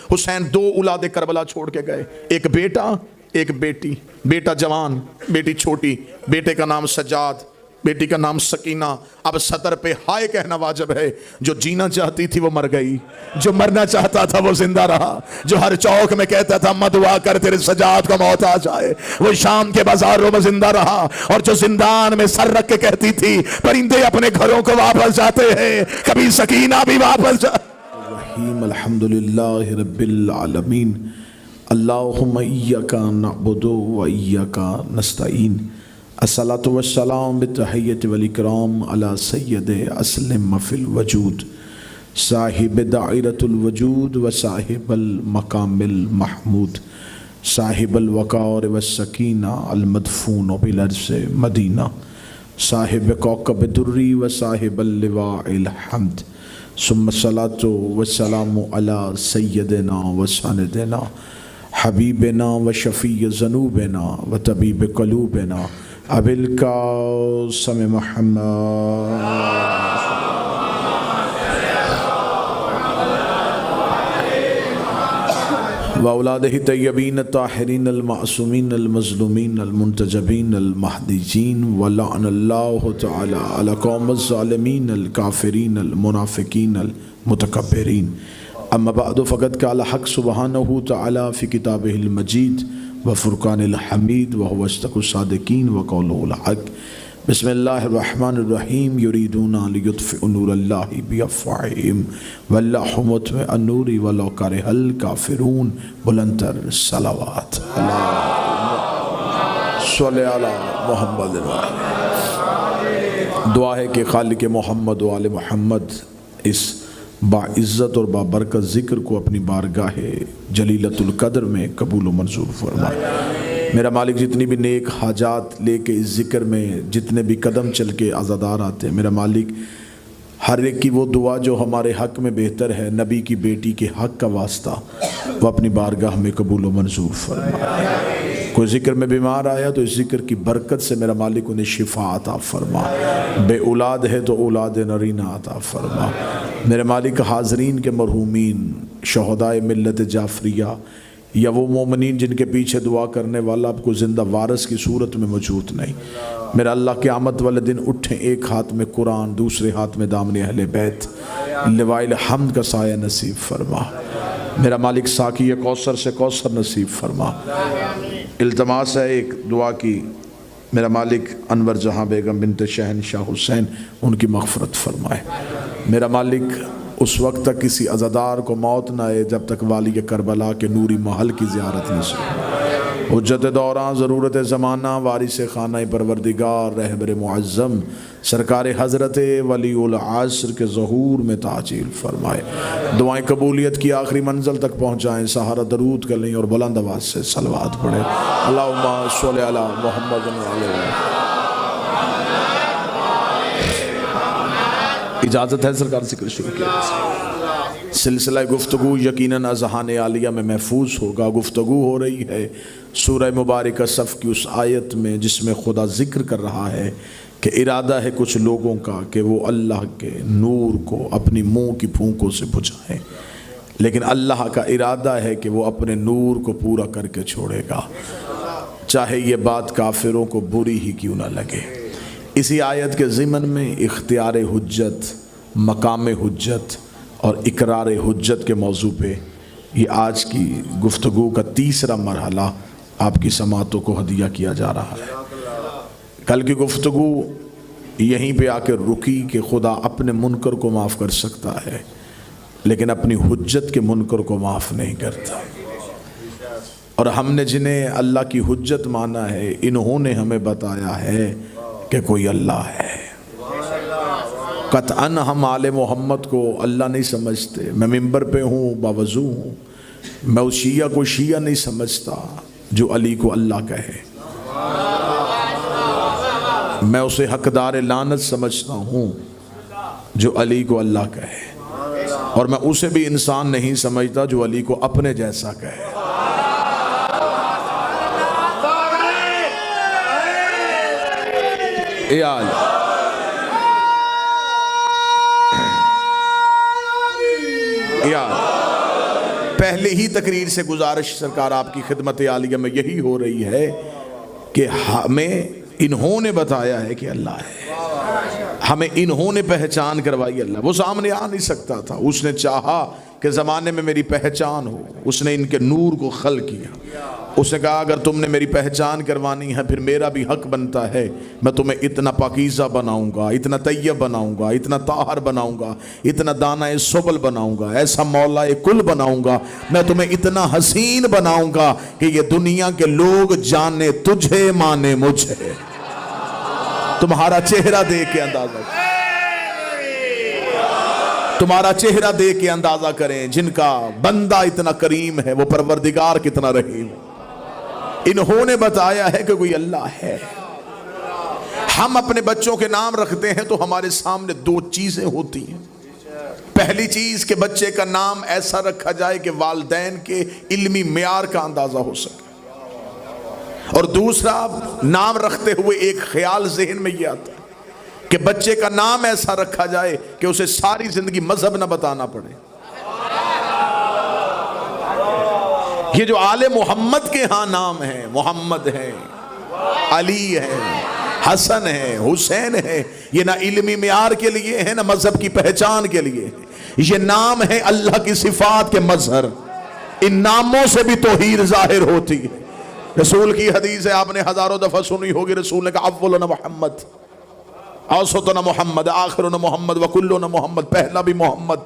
Hussain 2 औलादे Karbala छोड़ के गए, एक बेटा एक बेटी। बेटा जवान, बेटी छोटी। बेटे का नाम सज्जाद, बेटी का नाम सकीना। अब सतर पे हाय कहना वाजिब है। जो जीना चाहती थी वो मर गई, जो मरना चाहता था वो जिंदा रहा। जो हर चौक में कहता था अम्मा दुआ कर तेरे सजाद को मौत आ जाए, वो शाम के बाजारों में जिंदा रहा। और जो जिंदान में सर रख के कहती थी परिंदे अपने घरों को वापस जाते हैं, कभी सकीना भी वापस जा। अल्हम्दुलिल्लाह रब्बिल आलमीन। अल्लाहुम्मा इय्याका नअबुदु व इय्याका नस्तईन। अस्सलातु वस्सलाम बित्तहिय्यति वल इकराम अला सय्यदि अस्लिम फिल वजूद साहिब दायरतुल वजूद व साहिबल मकामिल महमूद साहिबल वक़ार व सकीना अल मदफून बिल अर्ज़ मदीना साहिब कौकब दुर्री व साहिबल लिवाइल हम्द। सुम्मा सलातु वस्सलामु अला सय्यदिना व सनदिना हबीबिना व शफ़ी ज़नूबिना व तबीब क़ुलूबिना अबिल क़ासिम मुहम्मद व औलादिही तय्यबीन ताहिरीन अल मासूमीन अल मज़लूमीन अल मुंतजबीन अल महदीयीन व लअनल्लाहु तआला अला क़ौमिज़ ज़ालिमीन अल काफ़िरीन अल मुनाफ़िकीन अल मुतकब्बिरीन। अम्मा बअद फ़क़द क़ाल हक़ सुब्हानहु तआला फ़ी किताबिहिल मजीद व फ़ुरक़ानिल हमीद व हुवा अस्दक़ुस सादिक़ीन व क़ौलुहुल हक़। बिस्मिल्लाहिर रहमानिर रहीम। युरीदूना लियुत्फ़िउ नूरल्लाहि बिअफ़वाहिहिम वल्लाहु मुत्मि'un नूरि वलौ करिहल काफ़िरून। बुलंदतर सलावत अल्लाहुम्मा सल्लि अला मुहम्मद। दुआ है कि खालिक़ मोहम्मद व आले मोहम्मद इस बाइज़्ज़त और बाबरकत ज़िक्र को अपनी बारगाह जलीलतुल क़द्र में कबूल व मंजूर फरमाए। मेरा मालिक जितनी भी नेक हाजात लेके इस ज़िक्र में जितने भी कदम चल के आज़ादार आते हैं, मेरा मालिक हर एक की वो दुआ जो हमारे हक़ में बेहतर है, नबी की बेटी के हक़ का वास्ता, वो अपनी बारगाह में कबूल व मंजूर फरमाए। कोई ज़िक्र में बीमार आया तो इस ज़िक्र की बरकत से मेरा मालिक उन्हें शिफा अता फरमा। बे औलाद है तो औलाद नरीना अता फरमा। मेरे मालिक हाज़रीन के मरहूमीन शहदाए मिल्लत जाफरिया या वो मोमिनीन जिनके पीछे दुआ करने वाला आपको ज़िंदा वारिस की सूरत में मौजूद नहीं, मेरा अल्लाह क़यामत वाले दिन उठें एक हाथ में कुरान दूसरे हाथ में दामन अहले बैत, लिवाइल हम्द का साया नसीब फरमा। मेरा मालिक साकी कौसर से कौसर नसीब फरमा। इल्तमास है एक दुआ की, मेरा मालिक अनवर जहाँ बेगम बिनत शहनशाह हुसैन उनकी मग़फ़रत फरमाए। मेरा मालिक उस वक्त तक किसी अज़ादार को मौत न आए जब तक वाली करबला के नूरी महल की ज़ियारत नसीब। हुज्जत दौरान ज़रूरत ज़माना वारिस खाना परवरदिगार रहबर मुअज़्ज़म सरकार हज़रत वलीउल आसर के ज़हूर में ताजील फरमाए। दुआएं कबूलियत की आखिरी मंजिल तक पहुँचाएँ। सहारा दरूद कर लें और बुलंद आवाज़ से सलवात पढ़ें। अल्लाहुम्मा सल्लि अला मुहम्मद व अला। इजाज़त है सरकार ज़िक्र शुरू किया। सिलसिला गुफ्तगू यकीनन अज़हान आलिया में महफूज होगा। गुफ्तगू हो रही है सूरह मुबारक सफ़ की उस आयत में जिसमें खुदा ज़िक्र कर रहा है कि इरादा है कुछ लोगों का कि वो अल्लाह के नूर को अपनी मुँह की फूंकों से बुझाएं, लेकिन अल्लाह का इरादा है कि वो अपने नूर को पूरा करके छोड़ेगा, चाहे ये बात काफिरों को बुरी ही क्यों ना लगे। इसी आयत के ज़िमन में इख्तियार हुज्जत, मकाम हुज्जत और इकरार हुज्जत के मौजू पे ये आज की गुफ्तगू का तीसरा मरहला आपकी समातों को हदिया किया जा रहा है। कल की गुफ्तगू यहीं पे आकर रुकी कि खुदा अपने मुनकर को माफ़ कर सकता है लेकिन अपनी हुज्जत के मुनकर को माफ़ नहीं करता। और हमने जिन्हें अल्लाह की हुज्जत माना है, इन्होंने हमें बताया है कि कोई अल्लाह है। कतअन हम आले मोहम्मद को अल्लाह नहीं समझते। मैं मिंबर पे हूँ, बावजू हूँ। मैं उस शिया को शिया नहीं समझता जो अली को अल्लाह कहे। मैं उसे हकदार लानत समझता हूँ जो अली को अल्लाह कहे, और मैं उसे भी इंसान नहीं समझता जो अली को अपने जैसा कहे। पहले ही तकरीर से गुजारिश सरकार आपकी खिदमत आलिया में यही हो रही है कि हमें इन्होंने बताया है कि अल्लाह है, हमें इन्होंने पहचान करवाई अल्लाह। वो सामने आ नहीं सकता था, उसने चाहा कि ज़माने में मेरी पहचान हो, उसने इनके नूर को खल किया। उसने कहा अगर तुमने मेरी पहचान करवानी है फिर मेरा भी हक बनता है, मैं तुम्हें इतना पाकीज़ा बनाऊंगा, इतना तैयब बनाऊंगा, इतना ताहर बनाऊंगा, इतना दाना सुबल बनाऊंगा, ऐसा मौला कुल बनाऊंगा, मैं तुम्हें इतना हसीन बनाऊंगा कि ये दुनिया के लोग जाने तुझे माने मुझे। तुम्हारा चेहरा देख के अंदाजा, तुम्हारा चेहरा देख के अंदाजा करें जिनका बंदा इतना करीम है वो परवरदिगार कितना रहीम। इन्होंने बताया है कि कोई अल्लाह है। हम अपने बच्चों के नाम रखते हैं तो हमारे सामने दो चीजें होती हैं। पहली चीज के बच्चे का नाम ऐसा रखा जाए कि वालिदैन के इल्मी मियार का अंदाजा हो सके, और दूसरा नाम रखते हुए एक ख्याल जहन में यह आता है कि बच्चे का नाम ऐसा रखा जाए कि उसे सारी जिंदगी मजहब न बताना पड़े। ये जो आले मोहम्मद के यहाँ नाम है, मोहम्मद है, अली है, हसन है, हुसैन है, ये ना इल्मी मियार के लिए है ना मजहब की पहचान के लिए। ये नाम है अल्लाह की सिफात के मजहर। इन नामों से भी तौहीद जाहिर होती है। रसूल की हदीस है, आपने हजारों दफा सुनी होगी, रसूल ने कहा अव्वल न मोहम्मद, औसत न मोहम्मद, आखिर न मोहम्मद, वकुल्लो न मोहम्मद। पहला भी मोहम्मद,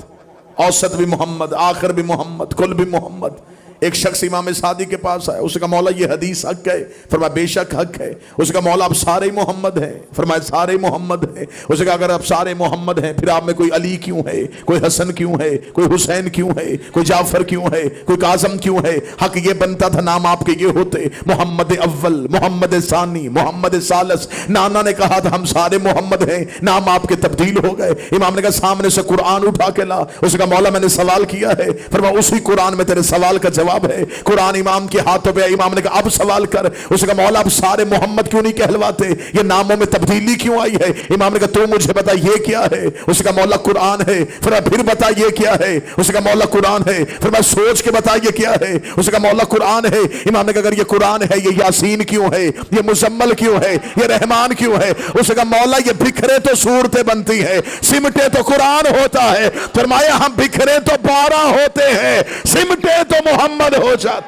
औसत भी मोहम्मद, आखिर भी मोहम्मद, कुल भी मोहम्मद। एक शख्स इमाम सादी के पास आया, उसका मौला ये हदीस हक है? फरमाया बेशक हक है। उसका मौला अब सारे ही मोहम्मद हैं? फरमाया सारे मोहम्मद हैं। उसका अगर अब सारे मोहम्मद हैं फिर आप में कोई अली क्यों है, कोई हसन क्यों है, कोई हुसैन क्यों है, कोई जाफर क्यों है, कोई काजम क्यों है? हक ये बनता था नाम आपके ये होते, मोहम्मद अव्वल, मोहम्मद सानी, मोहम्मद सालस। नाना ने कहा था हम सारे मोहम्मद हैं, नाम आपके तब्दील हो गए। इमाम ने कहा सामने से कुरान उठा के ला। उसका मौला मैंने सवाल किया है। फरमाया उसी कुरान में तेरे सवाल का जवाब है। कुरान इमाम के हाथों पे, इमाम ने कहा अब सवाल कर। उसका मौला अब सारे मोहम्मद क्यों नहीं कहलवाते, ये नामों में तब्दीली क्यों आई है? इमाम ने कहा तू मुझे बता ये क्या है? उसका मौला कुरान है। फिर बता ये क्या है? उसका मौला कुरान है। फिर मैं सोच के बता ये क्या है? उसका मौला कुरान है। इमाम ने कहा अगर ये कुरान है ये यासीन क्यों है, ये मुजम्मल क्यों है, ये रहमान क्यों है? उसका मौला ये बिखरे तो सूरतें बनती है, सिमटे तो कुरान होता है। फरमाया हम बिखरे तो 12 होते हैं, सिमटे तो मोहम्मद हो जाता।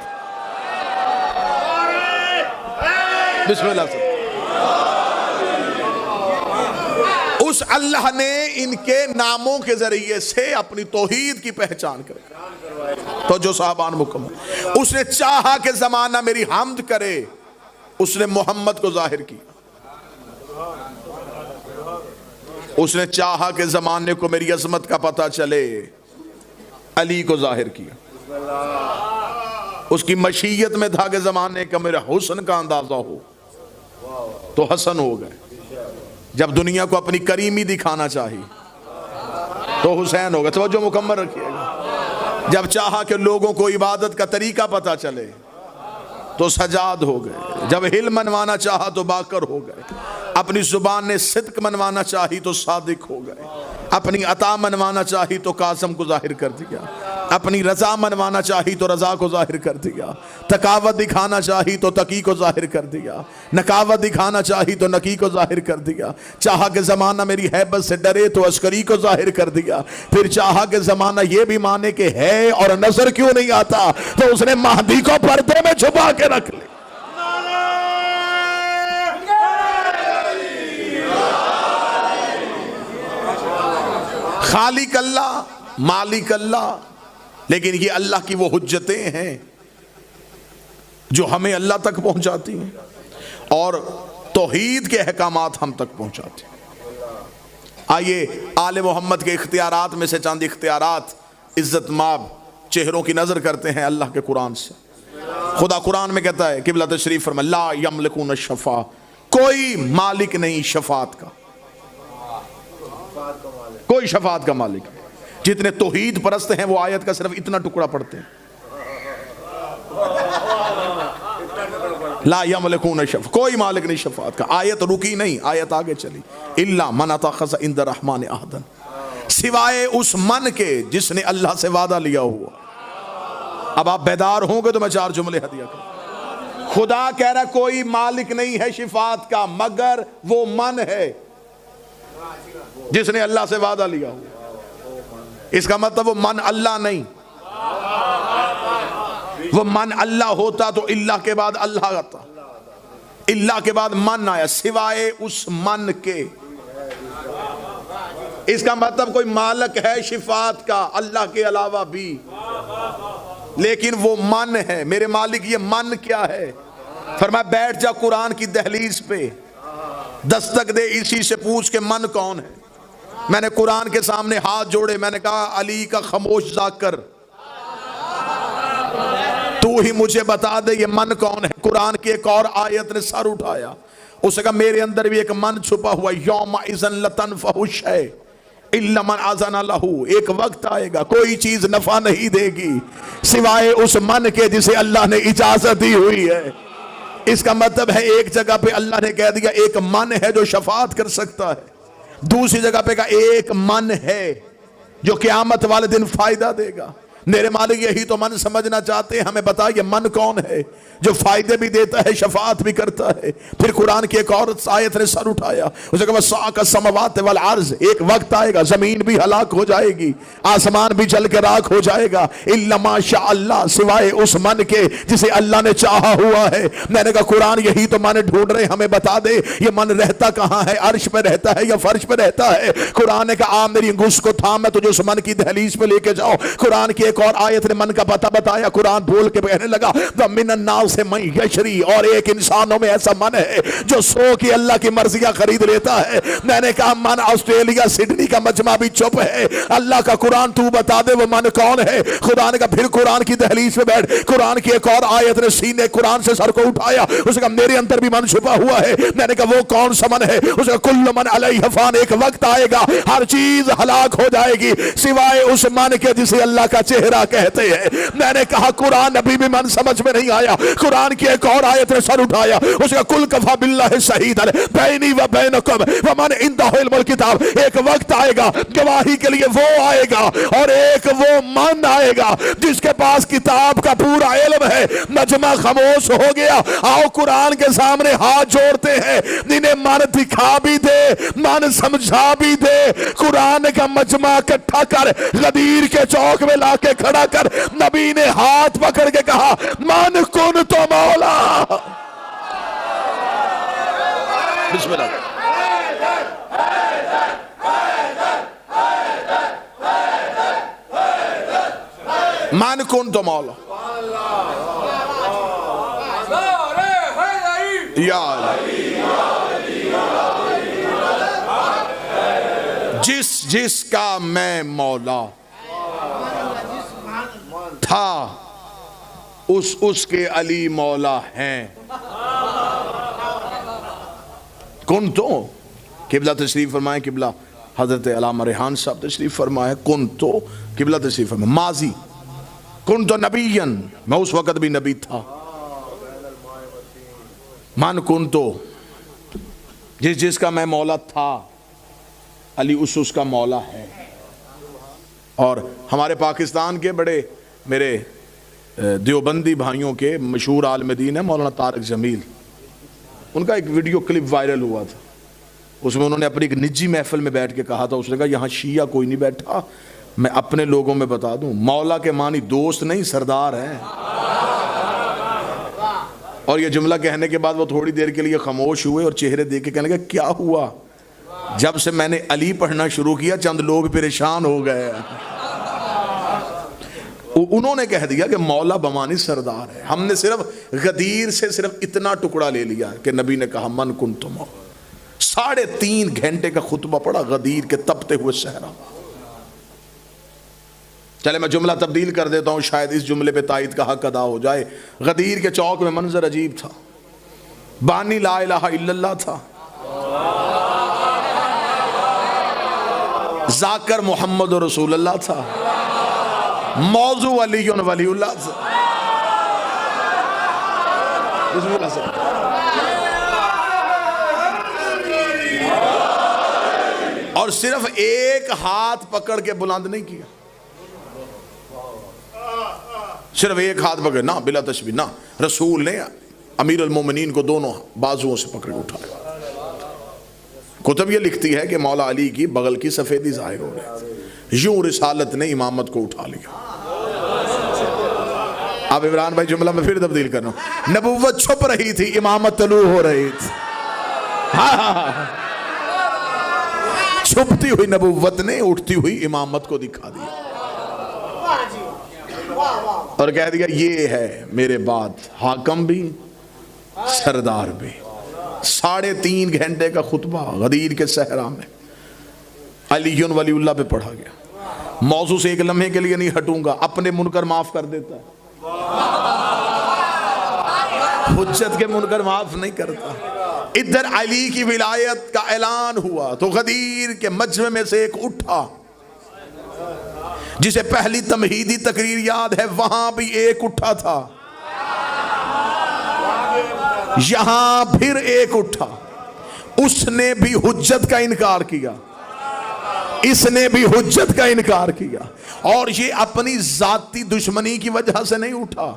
बिस्मिल्लाह से। उस अल्लाह ने इनके नामों के जरिए से अपनी तौहीद की पहचान कर तो जो साहबान मुकम्मल, उसने चाहा कि जमाना मेरी हम्द करे, उसने मोहम्मद को जाहिर किया। उसने चाहा कि जमाने को मेरी अजमत का पता चले, अली को जाहिर किया। उसकी मशीयत में था कि जमाने का मेरा हुस्न का अंदाजा हो तो हसन हो गए। जब दुनिया को अपनी करीमी दिखाना चाहिए तो हुसैन हो गए। तो जो मुकम्मल रखिएगा। जब चाहा कि लोगों को इबादत का तरीका पता चले तो सजाद हो गए। जब हिल मनवाना चाहा तो बाकर हो गए। अपनी जुबान ने सिद्क मनवाना चाही तो सादिक हो गए। अपनी अता मनवाना चाही तो कासम को जाहिर कर दिया। अपनी रजा मनवाना चाही तो रजा को जाहिर कर दिया। तकावत दिखाना चाही तो तकी को जाहिर कर दिया। नकावत दिखाना चाही तो नकी को जाहिर कर दिया। चाहा कि जमाना मेरी हैबत से डरे तो अस्करी को जाहिर कर दिया। फिर चाहा कि जमाना ये भी माने कि है और नजर क्यों नहीं आता तो उसने महदी को पर्दे में छुपा के रख लिया। खालिक अल्लाह, मालिक अल्लाह, लेकिन ये अल्लाह की वो हुज्जतें हैं जो हमें अल्लाह तक पहुंचाती हैं और तौहीद के अहकामात हम तक पहुंचाती हैं। आइए आले मोहम्मद के इख्तियारात में से चंद इख्तियारात इज्जत माब चेहरों की नजर करते हैं अल्लाह के कुरान से। खुदा कुरान में कहता है किबला तशरीफ फरमा ला यमलिकून शफा, कोई मालिक नहीं शफात का, कोई शफात का मालिक। जितने तौहीद परस्त हैं वो आयत का सिर्फ इतना टुकड़ा पढ़ते हैं, ला यमलिकून शफा, कोई मालिक नहीं शफात का। आयत रुकी नहीं, आयत आगे चली। इल्ला मन अतखज़ इंद रहमान अहदन, सिवाय उस मन के जिसने अल्लाह से वादा लिया हुआ। अब आप बेदार होंगे तो मैं 4 जुमले हदिया करूं। खुदा कह रहा कोई मालिक नहीं है शिफात का मगर वो मन है जिसने अल्लाह से वादा लिया हो। इसका मतलब वो मन अल्लाह नहीं, वो मन अल्लाह होता तो इल्लाह के बाद अल्लाह आता, इल्लाह के बाद मन आया, सिवाय उस मन के। इसका मतलब कोई मालिक है शिफात का अल्लाह के अलावा भी, लेकिन वो मन है। मेरे मालिक ये मन क्या है? फरमाया बैठ जा कुरान की दहलीज पे, दस्तक दे इसी से पूछ के मन कौन है। मैंने कुरान के सामने हाथ जोड़े, मैंने कहा अली का खामोश जाकर तू ही मुझे बता दे ये मन कौन है। कुरान की एक और आयत ने सर उठाया, उसने कहा मेरे अंदर भी एक मन छुपा हुआ, यौमा इज़न लतनफ़हुश है इल्ला मन आज़न लहू। एक वक्त आएगा कोई चीज नफा नहीं देगी सिवाय उस मन के जिसे अल्लाह ने इजाजत दी हुई है। इसका मतलब है एक जगह पे अल्लाह ने कह दिया एक मन है जो शफात कर सकता है, दूसरी जगह पे कहा एक मन है जो क़यामत वाले दिन फायदा देगा। मेरे मालिक यही तो मन समझना चाहते हैं, हमें बताइए मन कौन है जो फायदे भी देता है शफात भी करता है। फिर कुरान की एक और आयत ने सर उठाया, उसे कहा साका समवात वल अर्ज़, एक वक्त आएगा जमीन भी हलाक हो जाएगी, आसमान भी जल के राख हो जाएगा, इल्ला मा शा अल्लाह, सिवाय उस मन के जिसे अल्लाह ने चाहा हुआ है। मैंने कहा कुरान यही तो मन ढूंढ रहे, हमें बता दे ये मन रहता कहाँ है, अर्श पे रहता है या फर्श पे रहता है। कुरान ने कहा मेरी अंगुश को थाम, मैं तुझे उस मन की दहलीज पे लेके जाओ। कुरान की एक और आयत ने मन का पता बताया, कुरान बोल के कहने लगा मिनन्नास से मैं यशरी, और एक इंसानों में ऐसा मन है जो सो की अल्लाह की मर्जियां खरीद लेता है। मैंने कहा मन ऑस्ट्रेलिया सिडनी का मजमा भी चुप है, अल्लाह का कुरान तू बता दे वो मन कौन है। खुदा ने कहा फिर कुरान की दहलीज पे बैठ। कुरान की एक और आयत ने सीने कुरान से सर को उठाया, उसने कहा मेरे अंदर भी मन छुपा हुआ है। मैंने कहा वो कौन सा मन है? उसने कुल्लु मन अलैहा फान, एक वक्त आएगा हर चीज हलाक हो जाएगी सिवाय उस मन के जिसे अल्लाह का चेहरा कहते हैं। मैंने कहा कुरान अभी भी मन समझ में नहीं आया। कुरान की एक और आयत ने सर उठाया, उसका कुल कफा बिल्लाहि शहीदन बैनी व बैनकुम व मन इंदहु इल्मुल किताब, एक वक्त आएगा गवाही के लिए वो आएगा और एक वो मन आएगा जिसके पास किताब का पूरा इल्म है। मजमा खामोश हो गया, आओ कुरान के सामने हाथ जोड़ते हैं, इन्हें मन दिखा भी दे मन समझा भी दे। कुरान का मजमा इकट्ठा कर गदीर के चौक में लाके खड़ा कर, नबी ने हाथ पकड़ के कहा मन कुन तो मौला। बिस्मिल्लाह। मन कुन तो मौला जिसका मैं मौला था उसके अली मौला हैं। कुन तो किबला तशरीफ फरमाए, किबला हजरत अल्लामा रेहान साहब तशरीफ फरमाए। कुन तो किबला तशरीफ फरमाए, माजी कुन तो नबीयन, मैं उस वक़्त भी नबी था। मान कुन तो जिसका मैं मौला था, अली उसका मौला है। और हमारे पाकिस्तान के बड़े मेरे देवबंदी भाइयों के मशहूर आलिम दीन है मौलाना तारक जमील, उनका एक वीडियो क्लिप वायरल हुआ था। उसमें उन्होंने अपनी एक निजी महफिल में बैठ के कहा था, उसने कहा यहाँ शिया कोई नहीं बैठा, मैं अपने लोगों में बता दूं मौला के मानी दोस्त नहीं सरदार है। और ये जुमला कहने के बाद वो थोड़ी देर के लिए खामोश हुए और चेहरे देख के कहने लगे क्या हुआ? जब से मैंने अली पढ़ना शुरू किया चंद लोग परेशान हो गए। उन्होंने कह दिया कि मौला बमानी सरदार है। हमने सिर्फ गदीर से सिर्फ इतना टुकड़ा ले लिया कि नबी ने कहा मन कुन तुम। 3.5 घंटे का खुतबा पड़ा गदीर के तपते हुए सहरा। चले मैं जुमला तब्दील कर देता हूं, शायद इस जुमले पे तायद का हक अदा हो जाए। गदीर के चौक में मंजर अजीब था, बानी ला इलाहा इल्लल्लाह था, जाकर मोहम्मद रसूलुल्लाह था, मौजू अलीयुन वलीउल्लाह था। और सिर्फ एक हाथ पकड़ के बुलंद नहीं किया, सिर्फ एक हाथ पकड़े ना, बिला तशबीह ना, रसूल ने अमीर अल मोमिनीन को दोनों बाजुओं से पकड़ के उठाया। कुतुब ये लिखती है कि मौला अली की बगल की सफेदी जाहिर हो रही, यूं रिसालत ने इमामत को उठा लिया। अब इमरान भाई जुमला में फिर तब्दील कर रहा हूं, नबुव्वत छुप रही थी, इमामत तलू हो रही थी। छुपती हुई नबुव्वत ने उठती हुई इमामत को दिखा दिया और कह दिया ये है मेरे बाद हाकम भी सरदार भी। 3.5 घंटे का खुतबा गदीर के सहरा में अलीयुन वलीउल्लाह पे पढ़ा गया। मौजू से एक लम्हे के लिए नहीं हटूंगा, अपने मुनकर माफ कर देता है, हुज्जत के मुनकर माफ नहीं करता। इधर अली की विलायत का ऐलान हुआ तो गदीर के मजमे में से एक उठा, जिसे पहली तमहीदी तकरीर याद है, वहां भी एक उठा था, यहां फिर एक उठा। उसने भी हुज्जत का इनकार किया, इसने भी हुज्जत का इनकार किया। और ये अपनी जाती दुश्मनी की वजह से नहीं उठा,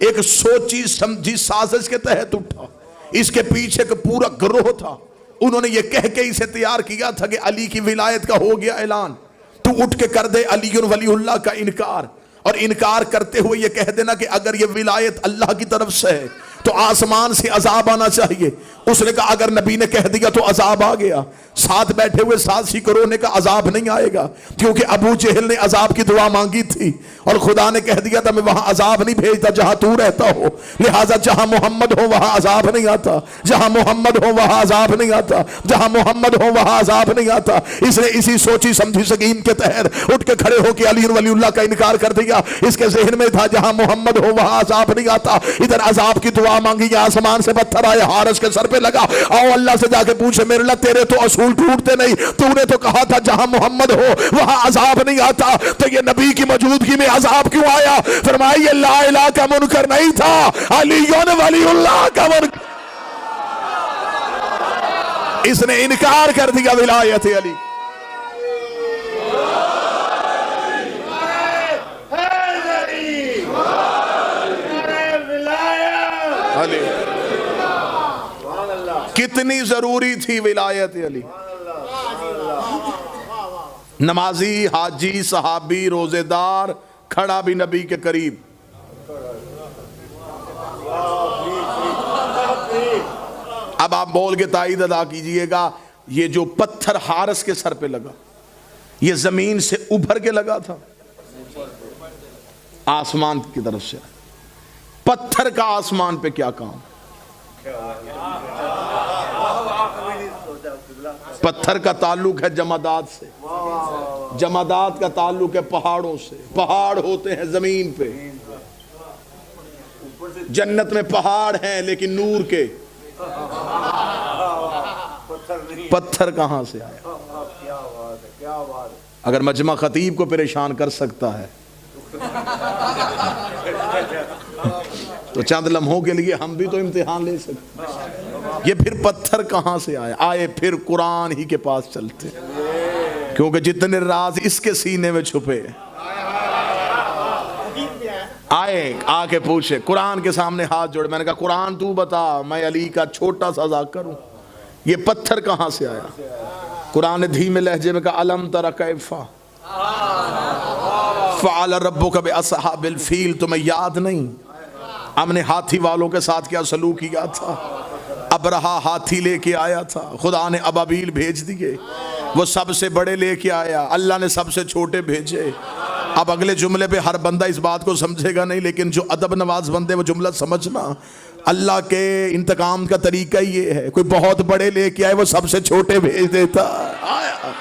एक सोची समझी साजिश के तहत उठा। इसके पीछे का पूरा गिरोह था, उन्होंने ये कह के इसे तैयार किया था कि अली की विलायत का हो गया ऐलान, तू उठ के कर दे अली वलीउल्लाह का इनकार, और इनकार करते हुए ये कह देना कि अगर ये विलायत अल्लाह की तरफ से है तो आसमान से अजाब आना चाहिए। उसने कहा अगर नबी ने कह दिया तो अजाब आ गया, साथ बैठे हुए साथी करो ने कहा अजाब नहीं आएगा, क्योंकि अबू जहल ने अजाब की दुआ मांगी थी और खुदा ने कह दिया था मैं वहां अजाब नहीं भेजता जहां तू रहता हो, लिहाजा जहां मोहम्मद हो वहां अजाब नहीं आता, जहां मोहम्मद हो वहां अजाब नहीं आता, जहां मोहम्मद हो वहां अजाब नहीं आता। इसने इसी सोची समझी स्कीम के तहत उठ के खड़े होकर अली वलीउल्लाह का इनकार कर दिया। इसके जहन में था जहां मोहम्मद हो वहां अजाब नहीं आता, इधर अजाब की दुआ मांगी, आसमान से पत्थर आए, हारिस के सर पे लगा। आओ अल्लाह से जाके पूछे मेरे अल्लाह तेरे तो असूल टूटते नहीं, तूने तो कहा था जहां मोहम्मद हो वहां अजाब नहीं आता, तो ये नबी की मौजूदगी में अजाब क्यों आया? फरमाया ये ला इलाहा का मुनकर नहीं था, अलीयुन वलीउल्लाह का मुनकर। इसने इनकार कर दिया विलायत अली। कितनी जरूरी थी विलायत अली। नमाजी, हाजी, सहाबी, रोजेदार, खड़ा भी नबी के करीब। अब आप बोल के ताईद अदा कीजिएगा, ये जो पत्थर हारिस के सर पे लगा ये जमीन से उभर के लगा था, आसमान की तरफ से। पत्थर का आसमान पे क्या काम? पत्थर का ताल्लुक है जमादात से, जमादात का ताल्लुक है पहाड़ों से। पहाड़ होते हैं जमीन पे, जन्नत में पहाड़ हैं लेकिन नूर के। पत्थर कहां से आया? अगर मजमा खतीब को परेशान कर सकता है तो चंद लम्हों के लिए हम भी तो इम्तिहान ले सकते। ये फिर पत्थर कहां से आया? आए फिर कुरान ही के पास चलते, क्योंकि जितने राज इसके सीने में छुपे। आए आके पूछे, कुरान के सामने हाथ जोड़े, मैंने कहा कुरान तू बता, मैं अली का छोटा सा जाकिर हूं, ये पत्थर कहां से आया? कुरान ने धीमे लहजे में कहा अलम तरा कैफा फ़अल रब्बुका बिअस्हाबिल फील, तुम्हें याद नहीं हमने हाथी वालों के साथ क्या सलूक किया था? अबरहा हाथी लेके आया था, खुदा ने अबाबील भेज दिए, वो सबसे बड़े लेके आया, अल्लाह ने सबसे छोटे भेजे। अब अगले जुमले पे हर बंदा इस बात को समझेगा नहीं, लेकिन जो अदब नवाज बंदे वो जुमला समझना। अल्लाह के इंतकाम का तरीका ये है, कोई बहुत बड़े लेके आए वो सबसे छोटे भेज देता। आया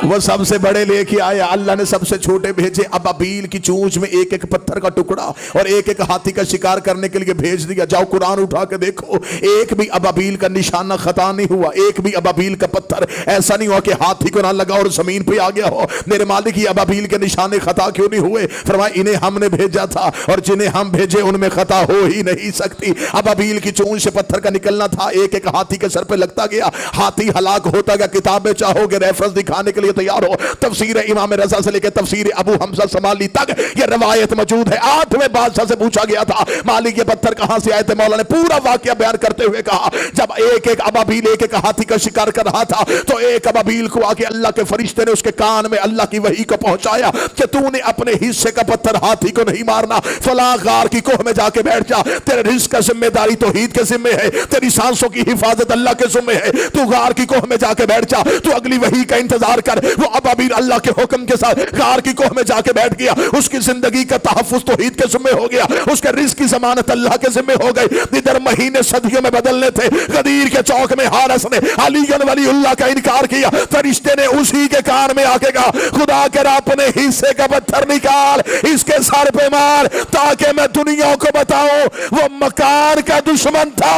वो सबसे बड़े लेके आया, अल्लाह ने सबसे छोटे भेजे। अबाबील की चोंच में एक एक पत्थर का टुकड़ा और एक एक हाथी का शिकार करने के लिए भेज दिया। जाओ कुरान उठा के देखो, एक भी अबाबील का निशाना खता नहीं हुआ, एक भी अबाबील का पत्थर ऐसा नहीं हुआ कि हाथी को ना लगा और जमीन पे आ गया हो। मेरे मालिक ये अबाबील के निशाने खता क्यों नहीं हुए? फरमाया इन्हें हमने भेजा था और जिन्हें हम भेजे उनमें खता हो ही नहीं सकती। अबाबील की चोंच से पत्थर का निकलना था, एक एक हाथी के सर पे लगता गया, हाथी हलाक होता गया। किताबें चाहोगे रेफरेंस दिखाने के लिए लिए तैयार हो। तफसीर इमाम रजा से लेकर तफसीर अबू हमजा समाली तक ये रवायत मौजूद है। 8वें बादशाह से पूछा गया था मालिक ये पत्थर कहां से आए थे? मौला ने पूरा वाकया बयान करते हुए कहा जब एक एक अबाबील एक एक हाथी का शिकार कर रहा था तो एक अबाबील को आके अल्लाह के फरिश्ते ने उसके कान में अल्लाह की वही को पहुंचाया कि तूने अपने हिस्से का पत्थर हाथी को नहीं मारना, फलां गार की कोह में जाके बैठ जा, तेरे रिस्क का जिम्मेदारी तौहीद के जिम्मे है, तेरी सांसों की हिफाजत अल्लाह के जिम्मे है, तू गार की कोह में जाके बैठ जा, तू अगली वही का इंतजार कर। वो अबाबील अल्लाह के हुक्म के साथ गार की कोह में जाके बैठ गया, उसकी जिंदगी का तहफ्फुज तौहीद के जिम्मे हो गया, उसके रिस्क की जमानत अल्लाह के जिम्मे हो गई। इधर महीने सदियों में बदलने थे, गदीर के चौक में हारिस ने अली वलीउल्लाह का इनकार किया, फरिश्ते ने उसी के कान में आके कहा खुदा के अपने हिस्से का पत्थर निकाल इसके सर पे मार ताकि मैं दुनिया को बताऊं वो मकान का दुश्मन था,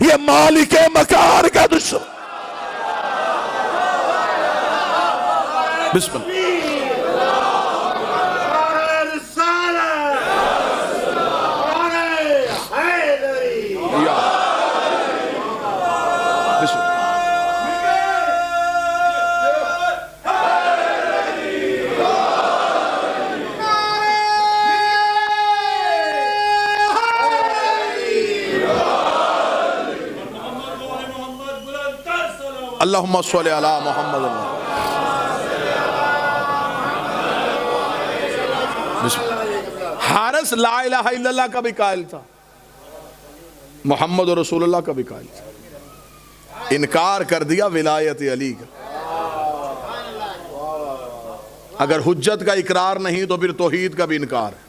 ये मालिक मकान का दुश्मन। बिस्मिल्लाह। अल्लाहुम्मा सल्ली अला मुहम्मद। हारिस ला इलाहा इल्लल्लाह का भी कायल था, मोहम्मद और रसूलुल्लाह का भी कायल था, इनकार कर दिया विलायत अली का। अगर हुज्जत का इकरार नहीं तो फिर तौहीद का भी इनकार है।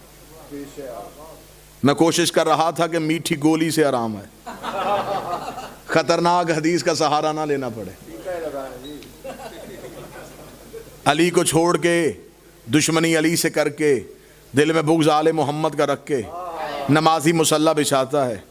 मैं कोशिश कर रहा था कि मीठी गोली से आराम है, खतरनाक हदीस का सहारा ना लेना पड़े। अली को छोड़ के दुश्मनी अली से करके दिल में बुग़्ज़ आले मोहम्मद का रख के नमाजी मुसल्ला बिछाता है,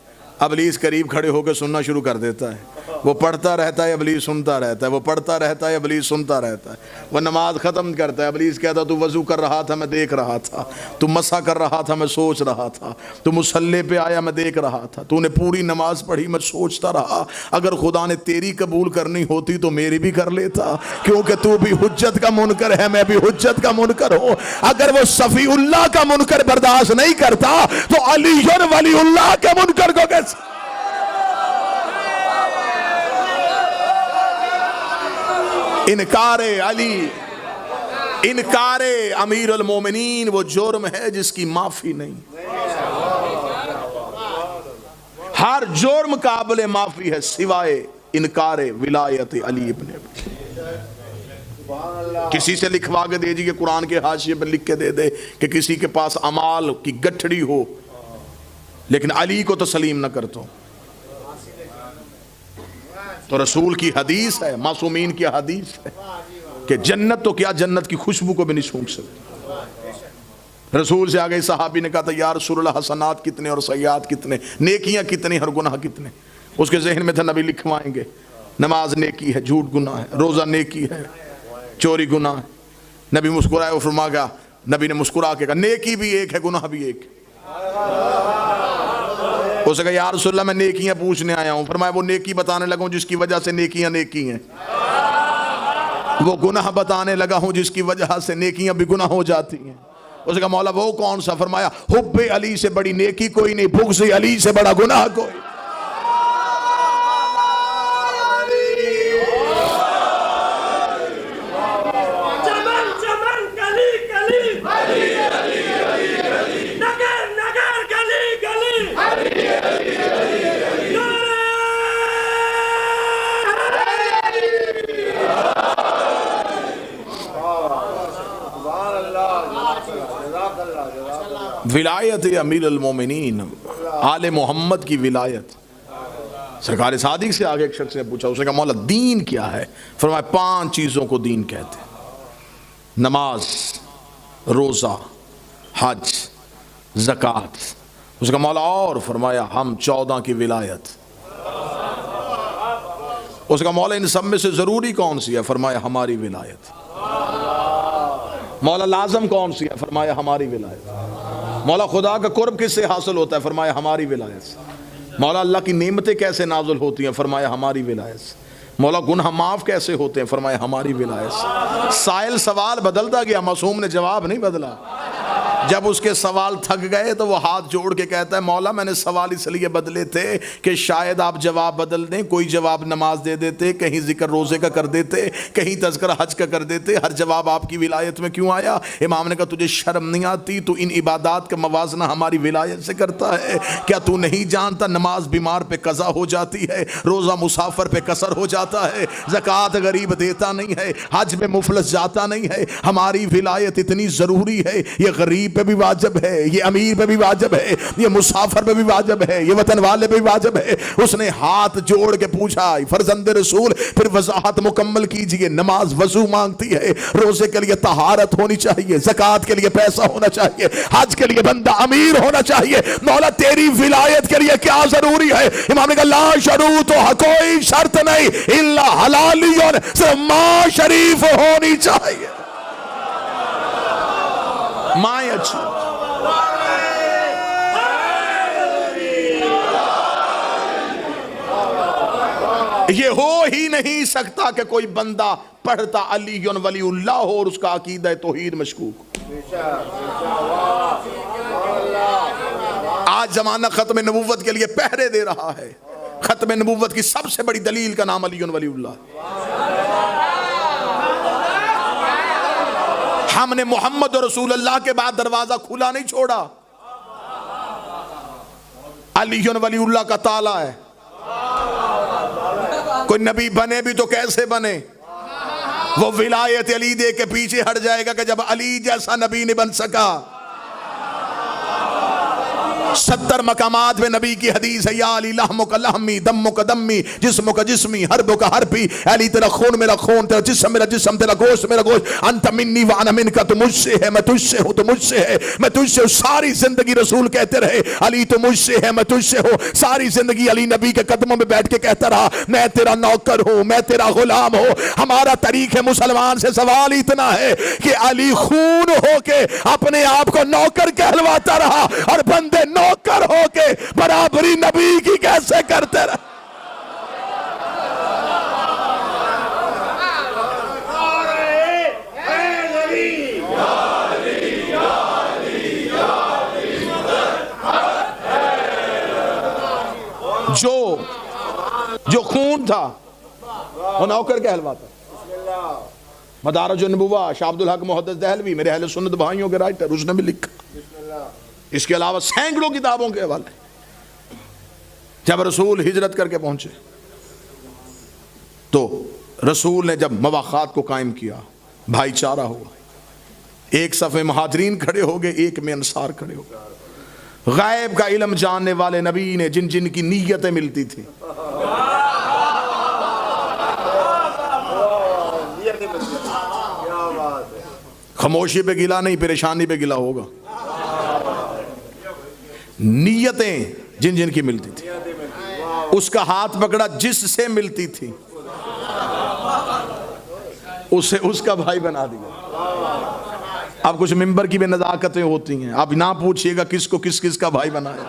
अबलीस करीब खड़े होकर सुनना शुरू कर देता है। वो पढ़ता रहता है, अबलीस सुनता रहता है, वो पढ़ता रहता है, अबलीस सुनता रहता है। वो नमाज ख़त्म करता है, अबलीस कहता तू वज़ू कर रहा था मैं देख रहा था, तू मसा कर रहा था मैं सोच रहा था, तू मुसल्ले पे आया मैं देख रहा था, तूने पूरी नमाज पढ़ी मैं सोचता रहा, अगर खुदा ने तेरी कबूल करनी होती तो मेरी भी कर लेता, क्योंकि तू भी हुज्जत का मुनकर है, मैं भी हुज्जत का मुनकर हूँ। अगर वो सफ़ीउल्लाह का मुनकर बर्दाश्त नहीं करता तो अली वलीउल्लाह के मुनकर को कैसे? इनकारे अली, इनकारे अमीर अल मोमिनीन वो जुर्म है जिसकी माफी नहीं। हर जुर्म काबिल माफी है सिवाय इनकारे विलायत अली इब्न अबी। किसी से लिखवा के दे दीजिए, कुरान के हाशिए पर लिख के दे दे कि किसी के पास अमाल की गठड़ी हो लेकिन अली को तस्लीम न करता तो रसूल की हदीस है, मासूमीन की हदीस है कि जन्नत तो क्या जन्नत की खुशबू को भी नहीं सूंघ सकते। रसूल से आगे सहाबी ने कहा था या रसूलल्लाह हसनात कितने और सय्यात कितने, नेकियां कितनी और गुनाह कितने। उसके जहन में था नबी लिखवाएंगे नमाज नेकी है, झूठ गुनाह है, रोज़ा नेकी है, चोरी गुनाह है। नबी मुस्कुराए और फरमाया, नबी ने मुस्कुरा के कहा नेकी भी एक है गुनाह भी एक है। उसने कहा या रसूलल्लाह मैं नेकियां पूछने आया हूं। फरमाया वो नेकी बताने लगा हूं जिसकी वजह से नेकियां नेकी हैं, वो गुनाह बताने लगा हूं जिसकी वजह से नेकियां भी गुनाह हो जाती हैं। उसने कहा मौला वो कौन सा? फरमाया हुब्बे अली से बड़ी नेकी कोई नहीं, बुग़्ज़ अली से बड़ा गुनाह कोई। विलायत अमीर अल मोमिनीन आले मोहम्मद की विलायत। सरकार सादिक से आगे एक शख्स ने पूछा, उसने कहा मौला दीन क्या है? फरमाया 5 चीज़ों को दीन कहते हैं, नमाज, रोज़ा, हज, ज़कात। उसका मौला और? फरमाया हम 14 की विलायत। उसका मौला इन सब में से ज़रूरी कौन सी है? फरमाया हमारी विलायत। मौला लाजम कौन सी है? फरमाया हमारी विलायत। मौला खुदा का कुर्ब किससे हासिल होता है? फरमाया हमारी विलायत। मौला अल्लाह की नेमतें कैसे नाजुल होती हैं? फरमाया हमारी विलायत। मौला गुनाह माफ कैसे होते हैं? फरमाए हमारी विलायत से। साइल सवाल बदलता गया, मासूम ने जवाब नहीं बदला। जब उसके सवाल थक गए तो वो हाथ जोड़ के कहता है मौला मैंने सवाल इसलिए बदले थे कि शायद आप जवाब बदल दें। कोई जवाब नमाज दे देते, कहीं जिक्र रोजे का कर देते, कहीं तज़किरा हज का कर देते, हर जवाब आपकी विलायत में क्यों आया? इमाम ने कहा तुझे शर्म नहीं आती? तू इन इबादत का मवाजना हमारी विलायत से करता है? क्या तू नहीं जानता नमाज बीमार पे कज़ा हो जाती है, रोज़ा मुसाफिर पे कसर हो जाता है, ज़कात गरीब देता नहीं है, हज में मुफलस जाता नहीं है। हमारी विलायत इतनी ज़रूरी है, ये गरीब पे भी वाजिब है, ये अमीर पे भी वाजिब है, ये मुसाफिर पे भी वाजिब है, ये वतन वाले पे भी वाजिब है। उसने हाथ जोड़ के पूछा फरजंद रसूल फिर वजाहत मुकम्मल कीजिए। नमाज वजू मांगती है, रोजे के लिए तहारत होनी चाहिए, ज़कात के लिए पैसा होना चाहिए, हज के लिए बंदा अमीर होना चाहिए। मौला तेरी विलायत के लिए क्या जरूरी है? इमाम ने कहा ला शरूत, कोई शर्त नहीं, इल्ला हलालियन, सिर्फ मां शरीफ होनी चाहिए। माँ अच्छी, ये हो ही नहीं सकता कि कोई बंदा पढ़ता अलीयुन वलीउल्लाह हो और उसका अकीदा तौहीद मशकूक। आज जमाना खत्म नबूवत के लिए पहरे दे रहा है। खत्म नबूवत की सबसे बड़ी दलील का नाम अलीयुन वलीउल्लाह। हमने मोहम्मद और रसूलुल्लाह के बाद दरवाजा खुला नहीं छोड़ा। अलीयुन वलीउल्लाह का ताला है। कोई नबी बने भी तो कैसे बने? वो विलायत अली दे के पीछे हट जाएगा कि जब अली जैसा नबी नहीं बन सका। 70 मकामात में नबी की हदीस है, या अली लहमुका लहमी, दम्मुका दम्मी, जिस्मुका जिस्मी, हर्बुका हर्बी। अली तेरा खून मेरा खून, तेरा जिस्म मेरा जिस्म, तेरा गोश्त मेरा गोश्त। अंत मिन्नी व अना मिनका, तू मुझसे है मैं तुझसे हूँ, तू मुझसे है मैं तुझसे हूँ। सारी जिंदगी रसूल कहते रहे अली तो मुझसे है मैं तुझसे हूँ। सारी जिंदगी अली नबी के कदमों में बैठ के कहता रहा मैं तेरा नौकर हूँ, मैं तेरा गुलाम हूँ। हमारा तरीक़ है मुसलमान से सवाल इतना है कि अली खून होके अपने आप को नौकर कहलवाता रहा और बंदे नौकर होके बराबरी नबी की कैसे करते रहे? जो खून था वो नौकर कहलवाता। मदारज नबुव्वा शाह अब्दुल हक मुहद्दिस दहलवी मेरे अहले सुन्नत भाइयों के राइटर, उसने भी लिखा। इसके अलावा सैकड़ों किताबों के हवाले। जब रसूल हिजरत करके पहुंचे तो रसूल ने जब मवाखात को कायम किया, भाईचारा हुआ, एक सफ़े महाजरीन खड़े हो गए, एक में अंसार खड़े हो गए। गायब का इल्म जानने वाले नबी ने जिन जिन की नीयतें मिलती थी खामोशी पे गिला नहीं, परेशानी पे गिला होगा। नीयतें जिन जिन की मिलती थी उसका हाथ पकड़ा, जिससे मिलती थी उसे उसका भाई बना दिया। अब कुछ मिंबर की भी नज़ाकतें होती हैं, अब ना पूछिएगा किसको किस किस का भाई बनाया,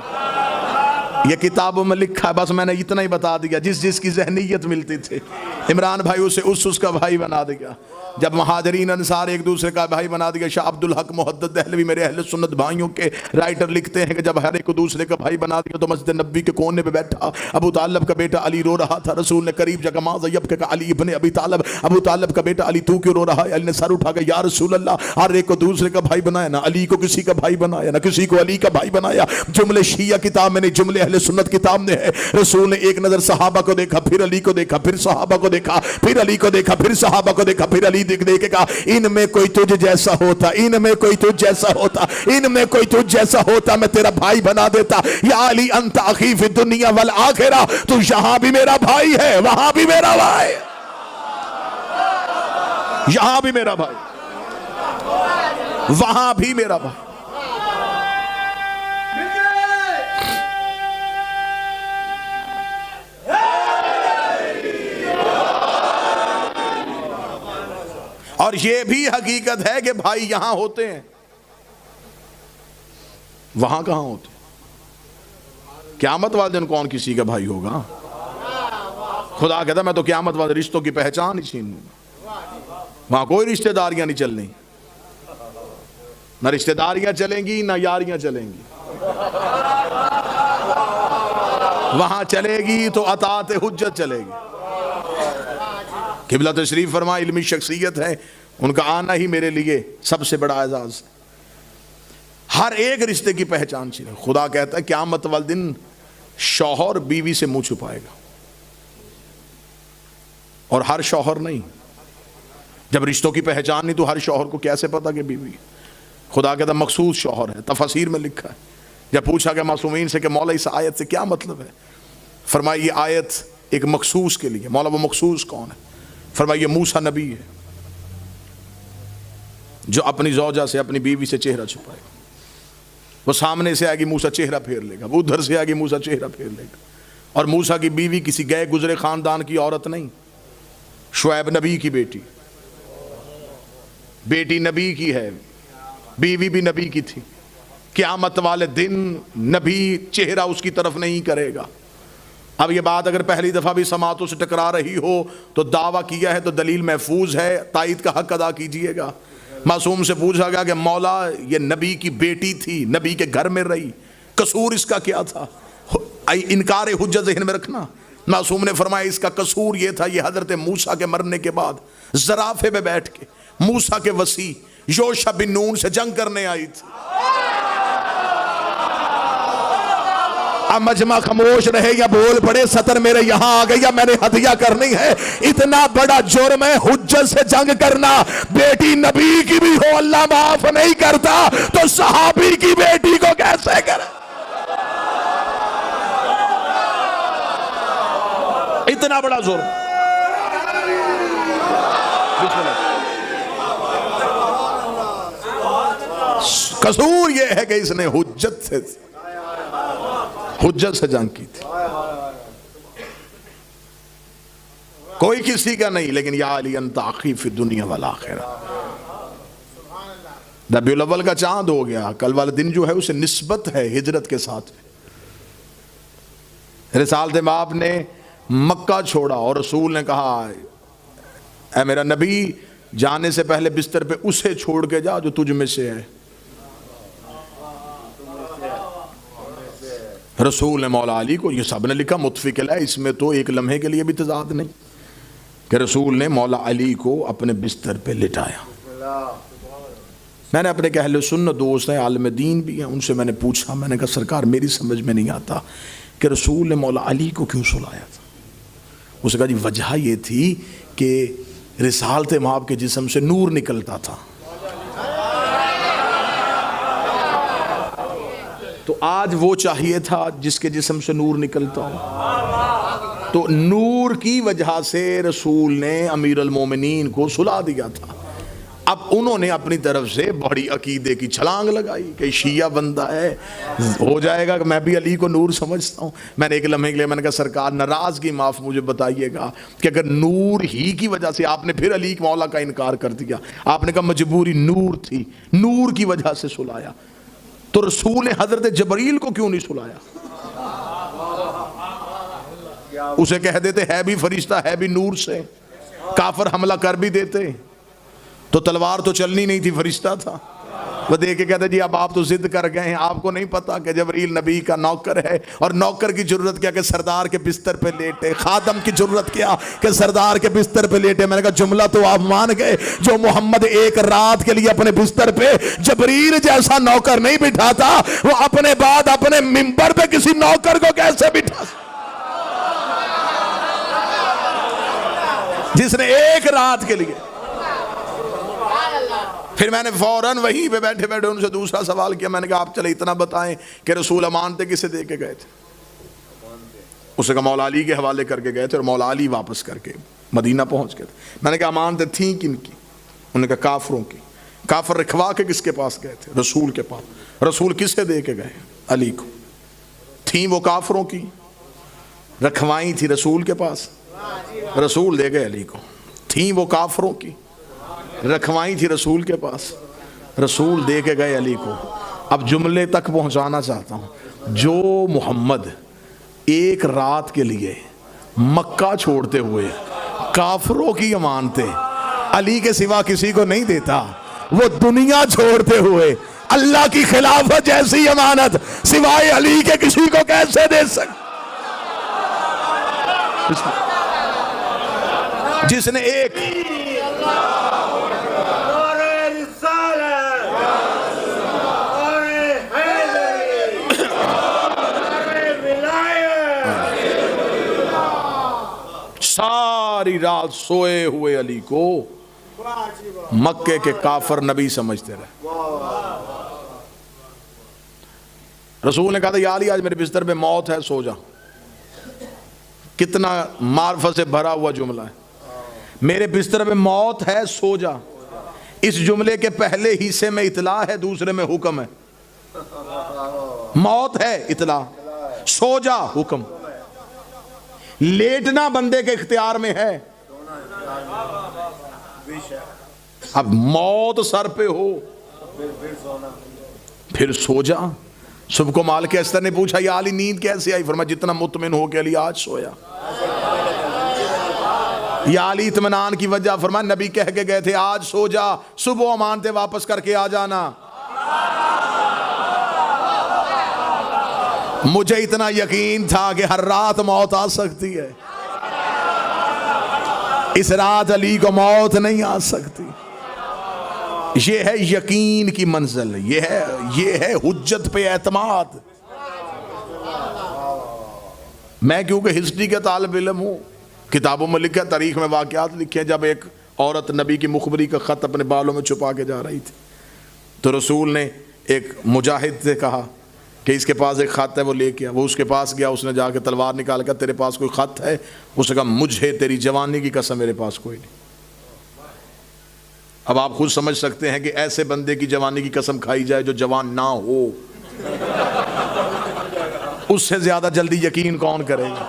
ये किताबों में लिखा है। बस मैंने इतना ही बता दिया, जिस जिसकी ज़हनीयत मिलती थी इमरान भाई उसे उसका भाई बना दिया। जब महाजरीन अंसार एक दूसरे का भाई बना दिया। शाह अब्दुल हक मुहद्दिस दहलवी मेरे अहले सुन्नत भाइयों के राइटर लिखते हैं कि जब हर एक को दूसरे का भाई बना दिया तो मस्जिद नबी के कोने पे बैठा अबू तालिब का बेटा अली रो रहा था। रसूल ने करीब जगह माज़यब के कहा अली इब्ने अबी तालिब, अबू तालिब का बेटा अली तू क्यों रो रहा है? अली ने सर उठा के या रसूल अल्लाह, हर एक को दूसरे का भाई बनाया, ना अली को किसी का भाई बनाया, ना किसी को अली का भाई बनाया। जुमले शिया किताब में नहीं, जुमले अहले सुन्नत किताब में है। रसूल ने एक नजर सहाबा को देखा, फिर अली को देखा, फिर सहाबा को देखा, फिर अली को देखा, फिर सहाबा को देखा, फिर अली देख के कहा इनमें कोई तुझ जैसा होता, इनमें कोई तुझ जैसा होता, इनमें कोई तुझ जैसा होता, मैं तेरा भाई बना देता। या अली अंत अखी फी दुनिया वल आखिरा, तू यहां भी मेरा भाई है, वहां भी मेरा भाई, यहां भी मेरा भाई, वहां भी मेरा भाई। और यह भी हकीकत है कि भाई यहां होते हैं, वहां कहां होते? क़यामत वाले दिन कौन किसी का भाई होगा? खुदा कहता मैं तो क़यामत वाले रिश्तों की पहचान ही छीन लूंगा। वहां कोई रिश्तेदारियां नहीं चलनी, ना रिश्तेदारियां चलेंगी ना यारियां चलेंगी। वहां चलेगी तो अतात हुज्जत चलेगी। किबला तशरीफ फरमा इल्मी शख्सियत है, उनका आना ही मेरे लिए सबसे बड़ा एजाज। हर एक रिश्ते की पहचान छीने। खुदा कहता है क़यामत वाले दिन शौहर बीवी से मुंह छुपाएगा, और हर शौहर नहीं। जब रिश्तों की पहचान नहीं तो हर शौहर को कैसे पता कि बीवी? खुदा कहता मखसूस शौहर है। तफसीर में लिखा है, जब पूछा गया मासूमीन से कि मौला इस आयत से क्या मतलब है, फरमाया ये आयत एक मखसूस के लिए। मौला वो मखसूस कौन है? फरमाया ये मूसा नबी है जो अपनी ज़ौजा से, अपनी बीवी से चेहरा छुपाएगा। वो सामने से आएगी मूसा चेहरा फेर लेगा, वो उधर से आएगी मूसा चेहरा फेर लेगा। और मूसा की बीवी किसी गए गुजरे खानदान की औरत नहीं, शुएब नबी की बेटी नबी की है, बीवी भी नबी की थी। क़यामत वाले दिन नबी चेहरा उसकी तरफ नहीं करेगा। अब ये बात अगर पहली दफ़ा भी समातों से टकरा रही हो तो दावा किया है तो दलील महफूज है, तायद का हक अदा कीजिएगा। मासूम से पूछा गया कि मौला ये नबी की बेटी थी, नबी के घर में रही, कसूर इसका क्या था? इनकार हुज्जत ज़हन में रखना। मासूम ने फरमाया इसका कसूर ये था, ये हज़रत मूसा के मरने के बाद ज़राफ़े में बैठ के मूसा के वसी योशा बिन नून से जंग करने आई थी। अब मजमा खामोश रहे या बोल पड़े, सतर मेरे यहां आ गई या मैंने हदिया करनी है। इतना बड़ा जुर्म है हुज्जत से जंग करना। बेटी नबी की भी हो अल्लाह माफ नहीं करता, तो सहाबी की बेटी को कैसे करे? इतना बड़ा जुर्म। कसूर यह है कि इसने हुज्जत से जंग की थी। कोई किसी का नहीं, लेकिन या अली अंत आखी फिर दुनिया वाला आखिरा। रबीउल अव्वल का चांद हो गया, कल वाले दिन जो है उसे निस्बत है हिजरत के साथ। रिसालत माब ने मक्का छोड़ा और रसूल ने कहा ऐ मेरा नबी जाने से पहले बिस्तर पे उसे छोड़ के जा जो तुझ में से है। रसूल ने मौला अली को, ये सब ने लिखा मुतफिक है, इसमें तो एक लम्हे के लिए भी तजाद नहीं, कि रसूल ने मौला अली को अपने बिस्तर पे लिटाया। मैंने अपने अहले सुन्नत दोस्त हैं, आलिम दीन भी हैं, उनसे मैंने पूछा, मैंने कहा सरकार मेरी समझ में नहीं आता कि रसूल ने मौला अली को क्यों सुलाया था। उसने कहा जी वजह ये थी कि रिसालत माब के जिस्म से नूर निकलता था। तो आज वो चाहिए था जिसके जिस्म से नूर निकलता हो। तो नूर की वजह से रसूल ने अमीरुल मोमिनीन को सुला दिया था। अब उन्होंने अपनी तरफ से बड़ी अकीदे की छलांग लगाई कि शिया बंदा है, हो जाएगा कि मैं भी अली को नूर समझता हूँ। मैंने एक लम्हे के लिए मैंने कहा सरकार नाराज़गी माफ़ मुझे बताइएगा कि अगर नूर ही की वजह से आपने फिर अली मौला का इनकार कर दिया, आपने कहा मजबूरी नूर थी, नूर की वजह से सुलाया, तो रसूल ने हजरत जबरील को क्यों नहीं सुलाया? उसे कह देते है भी फरिश्ता है भी नूर से, काफर हमला कर भी देते, तो तलवार तो चलनी नहीं थी, फरिश्ता था। वो देख के कहते जी अब आप तो जिद कर गए हैं, आपको नहीं पता कि जबरील नबी का नौकर है, और नौकर की जरूरत क्या कि सरदार के बिस्तर पे लेटे, खादम की जरूरत क्या कि सरदार के बिस्तर पे लेटे। मैंने कहा जुमला तो आप मान गए, जो मोहम्मद एक रात के लिए अपने बिस्तर पे जबरील जैसा नौकर नहीं बिठाता, वो अपने बाद अपने मिंबर पे किसी नौकर को कैसे बिठा, जिसने एक रात के लिए। फिर मैंने फौरन वहीं पे बैठे बैठे उनसे दूसरा सवाल किया, मैंने कहा आप चले इतना बताएं कि रसूल अमानते किसे दे के गए थे? उसने कहा मौला अली के हवाले करके गए थे और मौला अली वापस करके मदीना पहुंच गए थे। मैंने कहा अमानतें थी किनकी? उन्होंने कहा काफरों की। काफर रखवा के किसके पास गए थे? रसूल के पास। रसूल किसे दे के गए? अली को। थी वो काफरों की, रखवाई थी रसूल के पास, रसूल दे गए अली को। थी वो काफरों की, रखवाई थी रसूल के पास, रसूल दे के गए अली को। अब जुमले तक पहुंचाना चाहता हूं, जो मोहम्मद एक रात के लिए मक्का छोड़ते हुए काफरों की अमानतें अली के सिवा किसी को नहीं देता, वो दुनिया छोड़ते हुए अल्लाह की खिलाफत जैसी अमानत सिवाय अली के किसी को कैसे दे सकता? जिसने एक सारी रात सोए हुए अली को मक्के के काफर नबी समझते रहे। रसूल ने कहा था या अली आज मेरे बिस्तर पे मौत है, सो जा। कितना मार्फत से भरा हुआ जुमला है, मेरे बिस्तर पे मौत है सो जा। इस जुमले के पहले हिस्से में इतला है, दूसरे में हुक्म है। मौत है इतला, सो जा हुक्म। लेटना बंदे के इख्तियार में है। अब मौत सर पे हो फिर सो जा। सुबह को माल के अस्तर ने पूछा या अली नींद कैसे आई? फरमाया जितना मुतमिन हो के अली आज सोया। या अली इत्मीनान की वजह? फरमाया नबी कह के गए थे आज सो जा, सुबह अमानते वापस करके आ जाना। मुझे इतना यकीन था कि हर रात मौत आ सकती है, इस रात अली को मौत नहीं आ सकती। ये है यकीन की मंजिल, ये है हुज्जत पे एतमाद। मैं क्योंकि हिस्ट्री के तालिब इल्म हूँ, किताबों में लिखा, तारीख में वाक़यात लिखे। जब एक औरत नबी की मुखबरी का ख़त अपने बालों में छुपा के जा रही थी तो रसूल ने एक मुजाहिद से कहा कि इसके पास एक ख़त है, वो लेके आ। वो उसके पास गया, उसने जाके तलवार निकाल कर तेरे पास कोई ख़त है? उसने कहा मुझे तेरी जवानी की कसम मेरे पास कोई नहीं। अब आप खुद समझ सकते हैं कि ऐसे बंदे की जवानी की कसम खाई जाए जो जवान ना हो, उससे ज्यादा जल्दी यकीन कौन करेगा?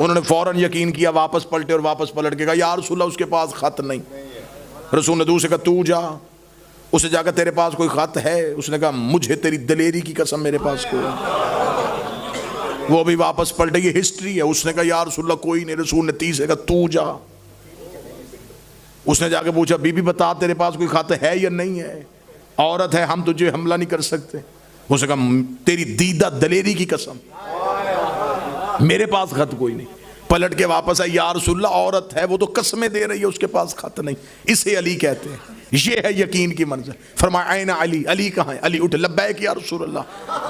उन्होंने फौरन यकीन किया, वापस पलटे और वापस पलट के कहा या रसूलल्लाह उसके पास खत नहीं। रसूल ने दूसरे कहा तू जा, उसे जाकर तेरे पास कोई खत है? उसने कहा मुझे तेरी दलेरी की कसम मेरे पास कोई। वो भी वापस पलटे, ये हिस्ट्री है। उसने कहा या रसूलल्लाह कोई नहीं। रसूल ने तीसरे कहा तू जा। उसने जाके पूछा बीबी बता तेरे पास कोई खत है या नहीं है? औरत है, हम तुझे हमला नहीं कर सकते। उसने कहा तेरी दीदा दलेरी की कसम मेरे पास खत कोई नहीं। पलट के वापस आई, या रसूलल्लाह औरत है, वो तो कसमें दे रही है, उसके पास खत नहीं। इसे अली कहते हैं, ये है यकीन की मंजिल। फरमाया ऐना अली, अली कहाँ है? अली उठ, लब्बैक या रसूलल्लाह।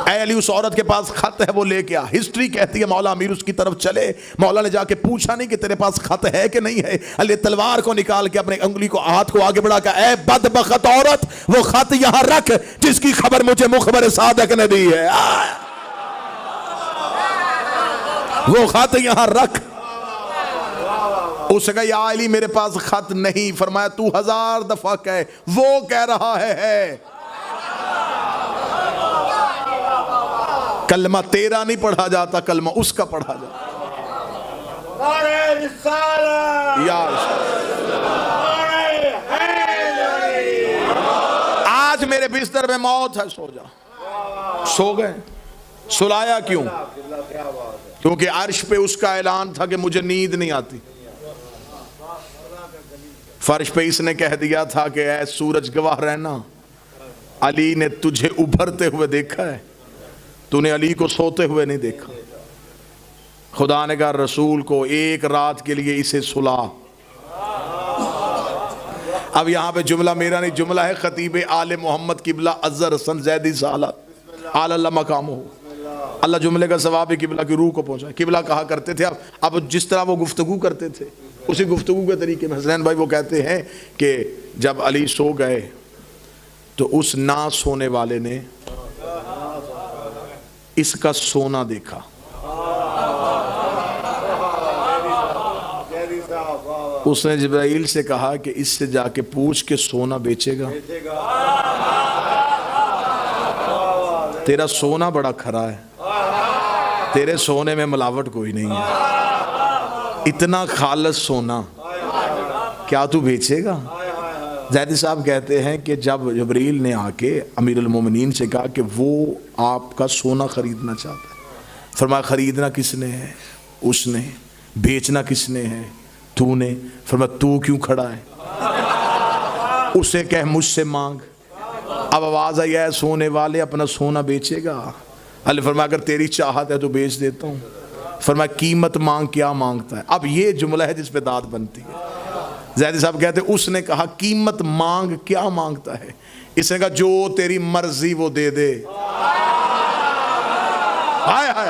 ऐ अली उस औरत के पास खत है, वो लेके आ। हिस्ट्री कहती है मौला अमीर उसकी तरफ चले, मौला ने जाके पूछा नहीं कि तेरे पास खत है कि नहीं है। अली तलवार को निकाल के अपने उंगली को, हाथ को आगे बढ़ा कर, ऐ बदबख्त औरत, वो खत यहां रख जिसकी खबर मुझे मुखबर सादक ने दी है। वो खत यहां रख। उसने कहा या अली मेरे पास खत नहीं। फरमाया तू 1000 दफा कहे, वो कह रहा है। कलमा तेरा नहीं पढ़ा जाता, कलमा उसका पढ़ा जाता। आज मेरे बिस्तर में मौत है, सो जा। सो गए। सुलाया क्यों? क्योंकि अर्श पे उसका ऐलान था कि मुझे नींद नहीं आती। फर्श पे इसने कह दिया था कि ऐ सूरज गवाह रहना, अली ने तुझे उभरते हुए देखा है, तूने अली को सोते हुए नहीं देखा। खुदा ने कहा रसूल को एक रात के लिए इसे सुला। अब यहां पे जुमला मेरा नहीं, जुमला है खतीब आले मोहम्मद किबला अज़हर हसन ज़ैदी साला आला मकाम हो। अल्लाह जुमले का सवाब किबला की रूह को पहुंचा। किबला कहा करते थे, अब जिस तरह वो गुफ्तगू करते थे उसी गुफ्तगू के तरीके में हसनैन भाई वो कहते हैं कि जब अली सो गए तो उस ना सोने वाले ने इसका सोना देखा। उसने जिब्राइल से कहा कि इससे जाके पूछ के सोना बेचेगा। तेरा सोना बड़ा खरा है, तेरे सोने में मिलावट कोई नहीं है, इतना खालस सोना क्या तू बेचेगा? ज़ैदी साहब कहते हैं कि जब जिब्रील ने आके अमीरुल मोमिनीन से कहा कि वो आपका सोना खरीदना चाहता है, फरमाया खरीदना किसने है? उसने। बेचना किसने है? तूने। फरमाया तू क्यों खड़ा है? उसे कह मुझसे मांग। अब आवाज आई है सोने वाले अपना सोना बेचेगा? अल्लाह फरमाया अगर तेरी चाहत है तो बेच देता हूँ। फरमाया कीमत मांग, क्या मांगता है? अब ये जुमला है जिस पे दाद बनती है। ज़ैदी साहब कहते उसने कहा कीमत मांग, क्या मांगता है? इसने कहा जो तेरी मर्जी वो दे दे। हाय हाय।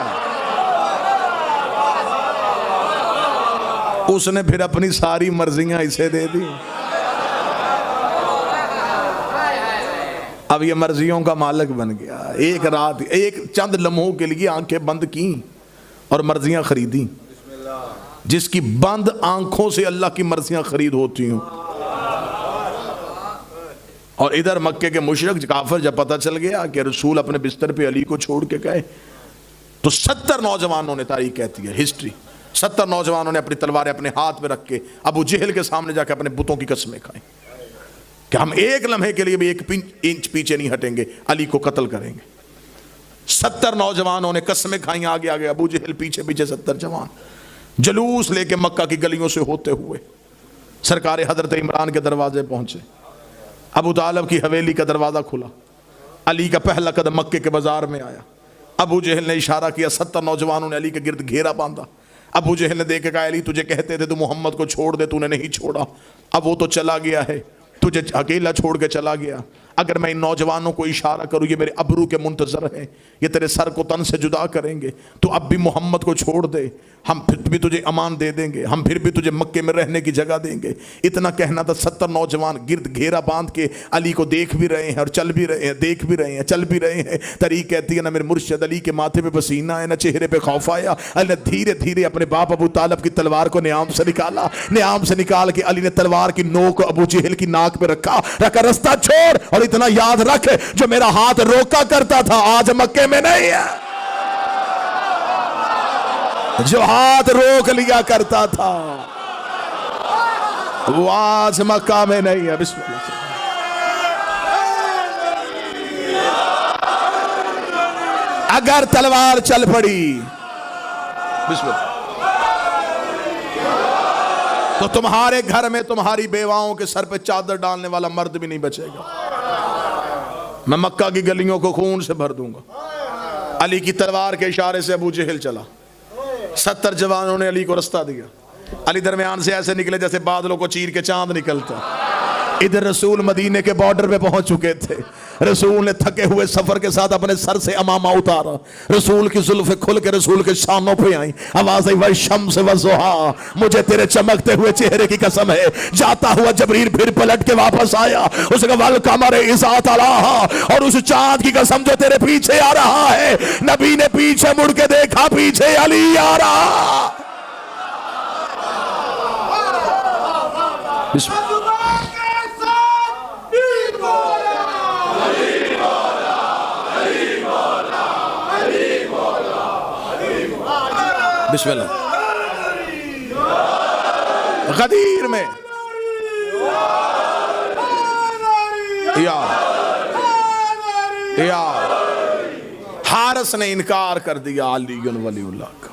उसने फिर अपनी सारी मर्जियां इसे दे दी। अब ये मर्जियों का मालिक बन गया। एक रात, एक चंद लम्हों के लिए आंखें बंद की और मर्जियां खरीदी। जिसकी बंद आंखों से अल्लाह की मर्जियां खरीद होती हूं। और इधर मक्के के मुशरिक काफिर जब पता चल गया कि रसूल अपने बिस्तर पे अली को छोड़ के गए, तो 70 नौजवानों ने, तारीख कहती है हिस्ट्री, 70 नौजवानों ने अपनी तलवारें अपने हाथ में रख के अबू जहल के सामने जाकर अपने बुतों की कसमें खाई कि हम एक लम्हे के लिए भी एक इंच पीछे नहीं हटेंगे, अली को कत्ल करेंगे। 70 नौजवानों ने कसमें खाई आगे आगे, अबू जहल पीछे पीछे 70 जवान जलूस लेके मक्का की गलियों से होते हुए सरकार हजरत इमरान के दरवाजे पहुंचे। अबू तालिब की हवेली का दरवाजा खुला, अली का पहला कदम मक्के के बाजार में आया। अबू जहल ने इशारा किया, 70 नौजवानों ने अली के गिर्द घेरा बांधा। अबू जहल ने देख के कहा अली तुझे कहते थे तू मोहम्मद को छोड़ दे, तूने नहीं छोड़ा, अब वो तो चला गया है, तुझे अकेला छोड़ के चला गया। अगर मैं इन नौजवानों को इशारा करूँ ये मेरे अबरू के मुंतजर हैं, ये तेरे सर को तन से जुदा करेंगे, तो अब भी मोहम्मद को छोड़ दे, हम फिर भी तुझे अमान दे देंगे, हम फिर भी तुझे मक्के में रहने की जगह देंगे। इतना कहना था। 70 नौजवान गिर्द घेरा बांध के अली को देख भी रहे हैं और चल भी रहे हैं, देख भी रहे हैं, चल भी रहे हैं। तरीक कहती है ना मेरे मुर्शिद अली के माथे पे पसीना है, ना चेहरे पे खौफ आया। अली ने धीरे धीरे अपने बाप अबू तालिब की तलवार को न्याम से निकाला। न्याम से निकाल के अली ने तलवार की नोक अबू जहल की नाक पे रखा रास्ता छोड़ और इतना याद रख जो मेरा हाथ रोका करता था आज मक्के में नहीं है, जो हाथ रोक लिया करता था वो आज मक्का में नहीं है। बिस्मिल्लाह। अगर तलवार चल पड़ी बिस्मिल्लाह तो तुम्हारे घर में तुम्हारी बेवाओं के सर पे चादर डालने वाला मर्द भी नहीं बचेगा। मैं मक्का की गलियों को खून से भर दूंगा। अली की तलवार के इशारे से अबू जहल चला। 70 जवानों ने अली को रास्ता दिया। अली दरमियान से ऐसे निकले जैसे बादलों को चीर के चांद निकलता। इधर रसूल मदीने के बॉर्डर पे पहुंच चुके थे। रसूल ने थके हुए सफर के साथ अपने सर से अमामा उतारा। रसूल की जुल्फे खुल के रसूल के शानों पे आई। आवाज आई वह शम्स व ज़ुहा, मुझे तेरे चमकते हुए चेहरे की कसम है। जाता हुआ जबरील फिर पलट के वापस आया। उसका वल कमर इज़ा तलाहा, और उस चांद की कसम जो तेरे पीछे आ रहा है। नबी ने पीछे मुड़ के देखा, पीछे अली आ रहा। बिस्मिल्लाह। गदीर में या हारिस ने इनकार कर दिया अली वलीउल्लाह का।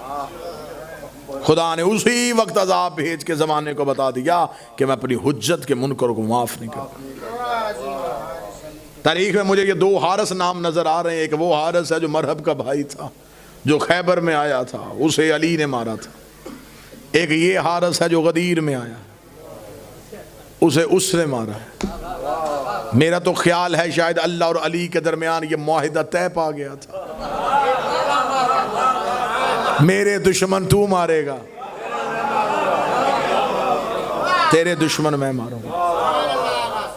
खुदा ने उसी वक्त अजाब भेज के जमाने को बता दिया कि मैं अपनी हुज्जत के मुनकर को माफ नहीं करता। तारीख में मुझे ये 2 हारिस नाम नजर आ रहे हैं। एक वो हारिस है जो मरहब का भाई था, जो खैबर में आया था, उसे अली ने मारा था। एक ये हारिस है जो गदीर में आया, उसे उसने मारा है। मेरा तो ख्याल है शायद अल्लाह और अली के दरमियान ये मुआहिदा तय पा गया था, मेरे दुश्मन तू मारेगा, तेरे दुश्मन मैं मारूंगा।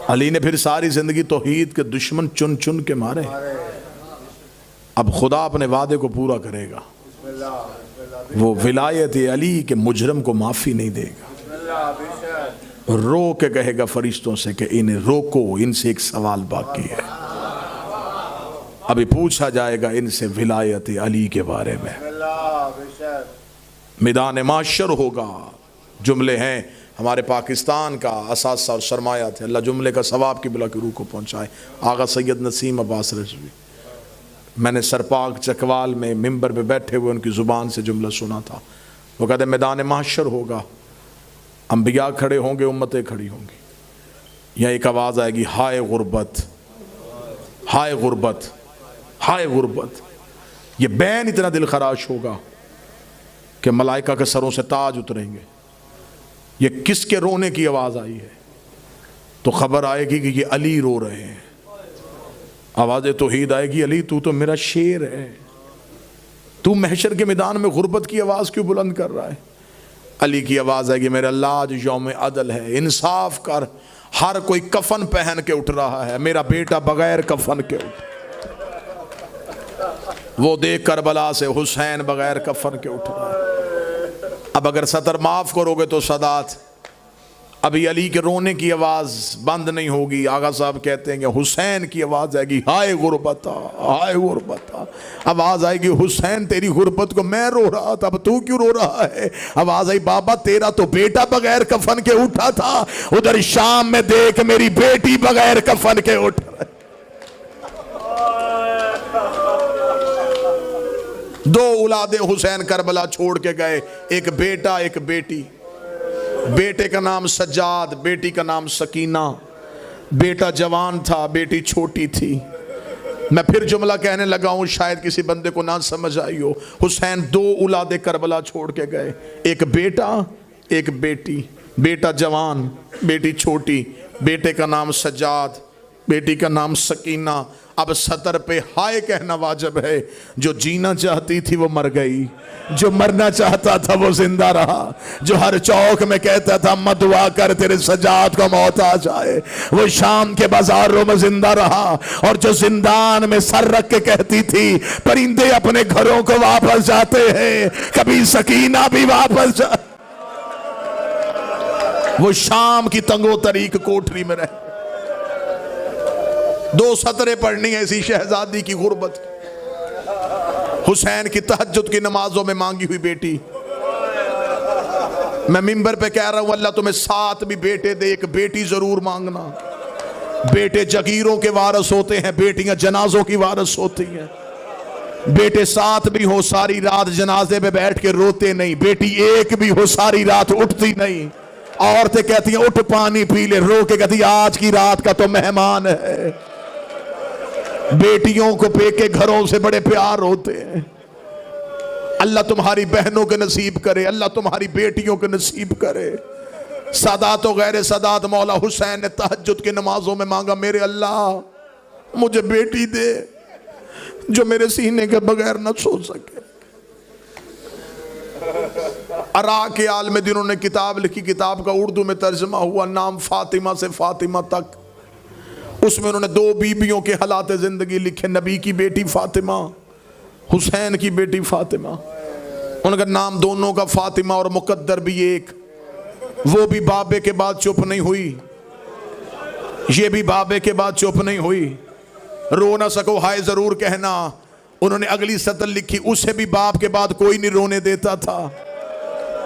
अली ने फिर सारी जिंदगी तौहीद के दुश्मन चुन चुन के मारे। अब खुदा अपने वादे को पूरा करेगा। वो विलायत अली के मुजरम को माफी नहीं देगा। रो के कहेगा फरिश्तों से कि इन्हें रोको, इनसे एक सवाल बाकी है। अभी पूछा जाएगा इनसे विलायत अली के बारे में। मैदान माशर होगा। जुमले हैं हमारे पाकिस्तान का असासा और सरमाया थे। अल्लाह जुमले का सवाब की बिला की रूह को पहुँचाए। आगा सैयद नसीम अब्बास रजवी, मैंने सरपाग चकवाल में मिंबर पे बैठे हुए उनकी ज़ुबान से जुमला सुना था। वो कहते मैदान महशर होगा, अंबिया खड़े होंगे, उम्मतें खड़ी होंगी, यह एक आवाज़ आएगी, हाय गुर्बत, हाय गुर्बत, हाय गुर्बत। ये बैन इतना दिल खराश होगा कि मलाइका के सरों से ताज उतरेंगे। ये किसके रोने की आवाज़ आई है? तो खबर आएगी कि ये अली रो रहे हैं। आवाज़ तौहीद आएगी, अली तू तो मेरा शेर है, तू महशर के मैदान में गुर्बत की आवाज़ क्यों बुलंद कर रहा है? अली की आवाज़ आएगी, मेरा अल्लाह आज यौम अदल है, इंसाफ कर, हर कोई कफन पहन के उठ रहा है, मेरा बेटा बगैर कफन के उठ। वो देख करबला से हुसैन बगैर कफन के उठ रहा है। अब अगर सतर माफ़ करोगे तो सदात, अभी अली के रोने की आवाज़ बंद नहीं होगी। आगा साहब कहते हैं कि हुसैन की आवाज़ आएगी, हाय गुरबता, हाय गुरबता। आवाज़ आएगी, हुसैन तेरी गुरबत को मैं रो रहा था, अब तू क्यों रो रहा है? आवाज़ आई, बाबा तेरा तो बेटा बगैर कफन के उठा था, उधर शाम में देख मेरी बेटी बगैर कफन के उठ रही। दो औलादे हुसैन करबला छोड़ के गए, एक बेटा एक बेटी। बेटे का नाम सज्जाद, बेटी का नाम सकीना। बेटा जवान था, बेटी छोटी थी। मैं फिर जुमला कहने लगा हूं, शायद किसी बंदे को ना समझ आई हो। हुसैन दो औलादे करबला छोड़ के गए, एक बेटा एक बेटी। बेटा जवान, बेटी छोटी। बेटे का नाम सज्जाद, बेटी का नाम सकीना। अब सतर पे हाय कहना वाजिब है। जो जीना चाहती थी वो मर गई, जो मरना चाहता था वो जिंदा रहा। जो हर चौक में कहता था अम्मा दुआ कर तेरे सजाद को मौत आ जाए, वो शाम के बाजारों में जिंदा रहा। और जो जिंदान में सर रख के कहती थी परिंदे अपने घरों को वापस जाते हैं, कभी सकीना भी वापस जा, वो शाम की तंगो तरीक कोठरी में रहे। दो सतरें पढ़नी ऐसी शहजादी की गुर्बत। हुसैन की तहज्जुद की नमाजों में मांगी हुई बेटी। मैं मिंबर पे कह रहा हूं, अल्लाह तुम्हें 7 भी बेटे दे, एक बेटी जरूर मांगना। बेटे जगीरों के वारस होते हैं, बेटियां जनाजों की वारस होती हैं। बेटे 7 भी हो सारी रात जनाजे पे बैठ के रोते नहीं, बेटी एक भी हो सारी रात उठती नहीं। औरतें कहती हैं उठ पानी पी ले, रो के कहती आज की रात का तो मेहमान है। बेटियों को पेके घरों से बड़े प्यार होते हैं। अल्लाह तुम्हारी बहनों के नसीब करे, अल्लाह तुम्हारी बेटियों के नसीब करे। सादात व गैर सादात मौला हुसैन ने तहज्जुद की नमाजों में मांगा, मेरे अल्लाह मुझे बेटी दे जो मेरे सीने के बगैर न सो सके। अरा के आलम दिनों ने किताब लिखी, किताब का उर्दू में तर्जमा हुआ, नाम फातिमा से फातिमा तक। उसमें उन्होंने 2 बीबियों के हालात जिंदगी लिखे, नबी की बेटी फातिमा, हुसैन की बेटी फातिमा। उनका नाम दोनों का फातिमा और मुकद्दर भी एक। वो भी बाबे के बाद चुप नहीं हुई, ये भी बाबे के बाद चुप नहीं हुई। रो ना सको हाय जरूर कहना। उन्होंने अगली सतर लिखी, उसे भी बाप के बाद कोई नहीं रोने देता था,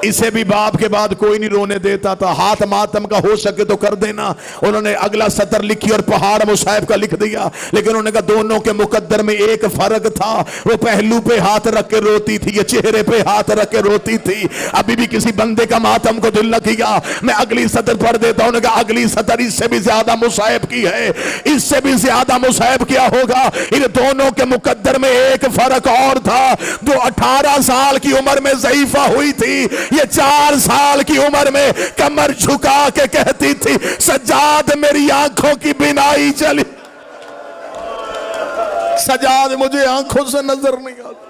इसे भी बाप के बाद कोई नहीं रोने देता था, हाथ मातम का हो सके तो कर देना। उन्होंने अगला सतर लिखी और पहाड़ मुसाहिब का लिख दिया। लेकिन उन्होंने कहा दोनों के मुकद्दर में एक फर्क था, वो पहलू पे हाथ रख के रोती थी, ये चेहरे पे हाथ रख के रोती थी। अभी भी किसी बंदे का मातम को दिल न किया। मैं अगली सतर पढ़ देता हूं। कहा अगली सतर इससे भी ज्यादा मुसाहिब की है, इससे भी ज्यादा मुसाहिब क्या होगा। इन दोनों के मुकद्दर में एक फर्क और था। जो 18 साल की उम्र में ज़ईफा हुई थी, ये 4 साल की उम्र में कमर झुका के कहती थी सज्जाद मेरी आंखों की बिनाई चली, सज्जाद मुझे आंखों से नजर नहीं आती।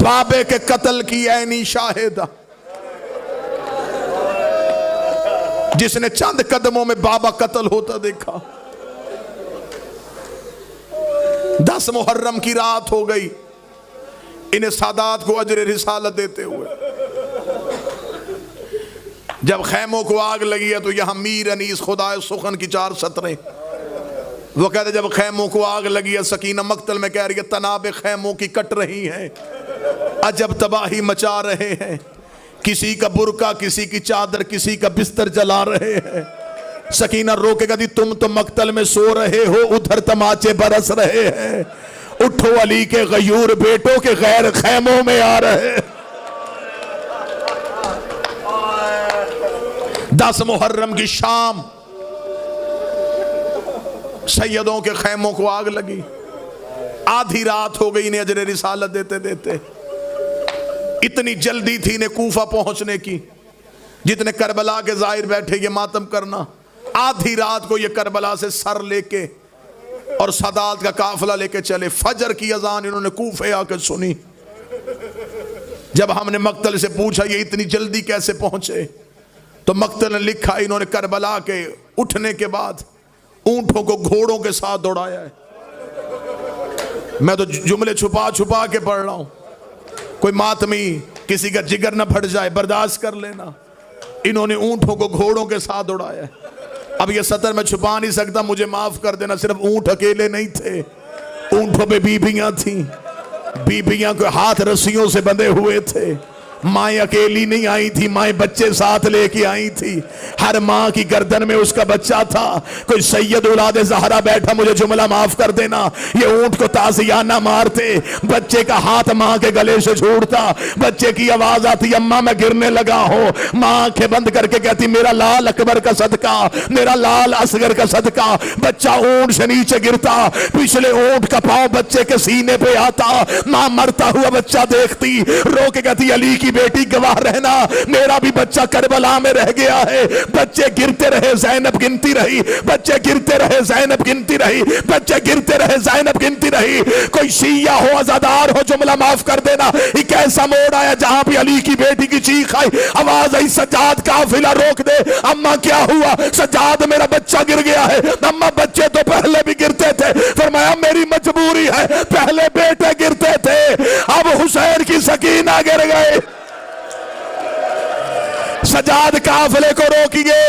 बाबे के कत्ल की ऐनी शाहिदा, जिसने चंद कदमों में बाबा कत्ल होता देखा। 10 मुहर्रम की रात हो गई, इन्हें सादात को अजर रिसालत देते हुए। जब खैमों को आग लगी है तो यहां मीर अनीस खुदा सुखन की 4 सतरें। वो कहते जब खैमों को आग लगी है, सकीना मक्तल में कह रही है तनाबे खैमों की कट रही हैं, अजब तबाही मचा रहे हैं। किसी का बुरका, किसी की चादर, किसी का बिस्तर जला रहे हैं। सकीना रो के कहती तुम तो मक्तल में सो रहे हो, उधर तमाचे बरस रहे हैं। उठो अली के गयूर बेटों के गैर खैमों में आ रहे। 10 मुहर्रम की शाम सैयदों के खैमों को आग लगी। आधी रात हो गई इन्हें अजर रिसालत देते देते। इतनी जल्दी थी इन्हें कूफा पहुंचने की, जितने करबला के जाहिर बैठे ये मातम करना। आधी रात को ये करबला से सर लेके और सदात का काफिला लेके चले। फजर की अजान इन्होंने कूफे आकर सुनी। जब हमने मक्तल से पूछा ये इतनी जल्दी कैसे पहुंचे, तो मक्तल ने लिखा इन्होंने करबला के उठने के बाद ऊंटों को घोड़ों के साथ दौड़ाया है। मैं तो जुमले छुपा छुपा के पढ़ रहा हूं, कोई मातमी किसी का जिगर ना फट जाए, बर्दाश्त कर लेना। इन्होंने ऊंटों को घोड़ों के साथ दौड़ाया है। अब ये सतर मैं छुपा नहीं सकता, मुझे माफ कर देना। सिर्फ ऊंट अकेले नहीं थे, ऊंटों पे बीबियां थी। बीबियां के हाथ रस्सियों से बंधे हुए थे। माएँ अकेली नहीं आई थी, माएँ बच्चे साथ लेके आई थी। हर माँ की गर्दन में उसका बच्चा था। कोई सैयद औलाद ज़हरा बैठा, मुझे जुमला माफ कर देना, ये ऊंट को ताज़ियाना मारते, बच्चे का हाथ माँ के गले से छूटता, बच्चे की आवाज आती अम्मा मैं गिरने लगा हूँ। माँ आंखें बंद करके कहती मेरा लाल अकबर का सदका, मेरा लाल असगर का सदका। बच्चा ऊंट से नीचे गिरता, पिछले ऊंट का पाँव बच्चे के सीने पे आता। माँ मरता हुआ बच्चा देखती, रो के कहती अली की बेटी गवाह रहना, मेरा भी बच्चा करबला में रह गया है। बच्चे गिरते रहे, ज़ैनब गिनती रही, बच्चे गिरते रहे, ज़ैनब गिनती रही, बच्चे गिरते रहे, ज़ैनब गिनती रही। कोई शिया हो, अज़ादार हो, जुमला माफ कर देना। एक ऐसा मोड़ आया जहां पे अली की बेटी की चीख आई, आवाज आई सज्जाद काफिला रोक दे। अम्मा क्या हुआ? सज्जाद मेरा बच्चा गिर गया है। अम्मा बच्चे तो पहले भी गिरते थे। फरमाया मेरी मजबूरी है, पहले बेटे गिरते थे, अब हुसैन की सकीना गिर गए। सजाद काफिले को रोकिए,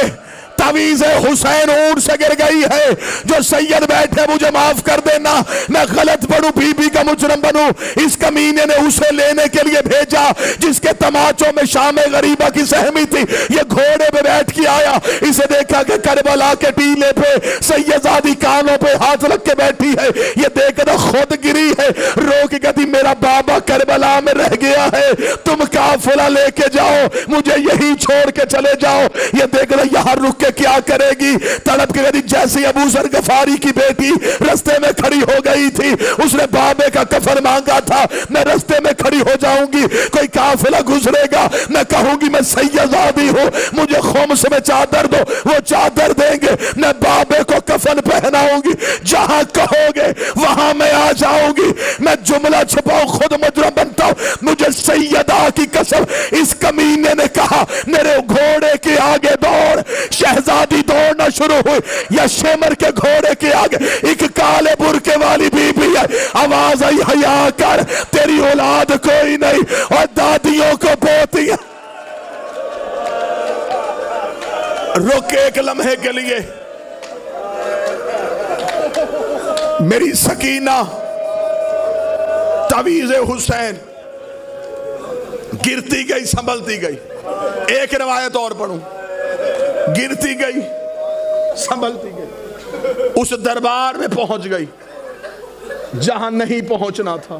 तवीज़ हुसैन ऊंट से गिर गई है। जो सैयद बैठे मुझे माफ कर देना, मैं गलत पढ़ूं, बीबी का मुजरम बनूं। इस कमीने ने उसे लेने के लिए भेजा जिसके तमाचों में शाम गरीबा की सहमी थी। ये घोड़े पे बैठ के आया, इसे देखा कि करबला के टीले पे सैयदादी कानों पे हाथ रख के बैठी है। ये देखकर खुद गिरी है, रो के कहती मेरा बाबा करबला में रह गया है, तुम काफिला लेके जाओ, मुझे यही छोड़ के चले जाओ। ये देखकर यहां रुक के क्या करेगी, तड़प के कहती जैसे अबू जर गफारी की बेटी रास्ते में खड़ी हो गई थी, उसने बाबे का कफन मांगा था, मैं रास्ते में खड़ी हो जाऊंगी, कोई काफिला गुजरेगा, मैं कहूंगी मैं सैयदादी हूं, मुझे खुम्स में चादर दो, वो चादर देंगे, मैं बाबे को कफन पहनाऊंगी, जहां कहोगे वहां मैं आ जाऊंगी। मैं जुमला छुपाऊं, खुद मुजरम बनता हूं, मुझे सैयदा की कसम। इस कमीने ने कहा मेरे घोड़े के आगे दौड़, शहजादी दौड़ना शुरू हुई। या शेमर के घोड़े के आगे एक काले बुरके वाली बीबी है, आवाज आई हया कर, तेरी औलाद कोई नहीं और दादियों को पोती है। रुक एक लम्हे के लिए, मेरी सकीना तवीज़े हुसैन गिरती गई, संभलती गई। एक रवायत और पढ़ूं, गिरती गई, संभलती गई, उस दरबार में पहुंच गई जहां नहीं पहुंचना था।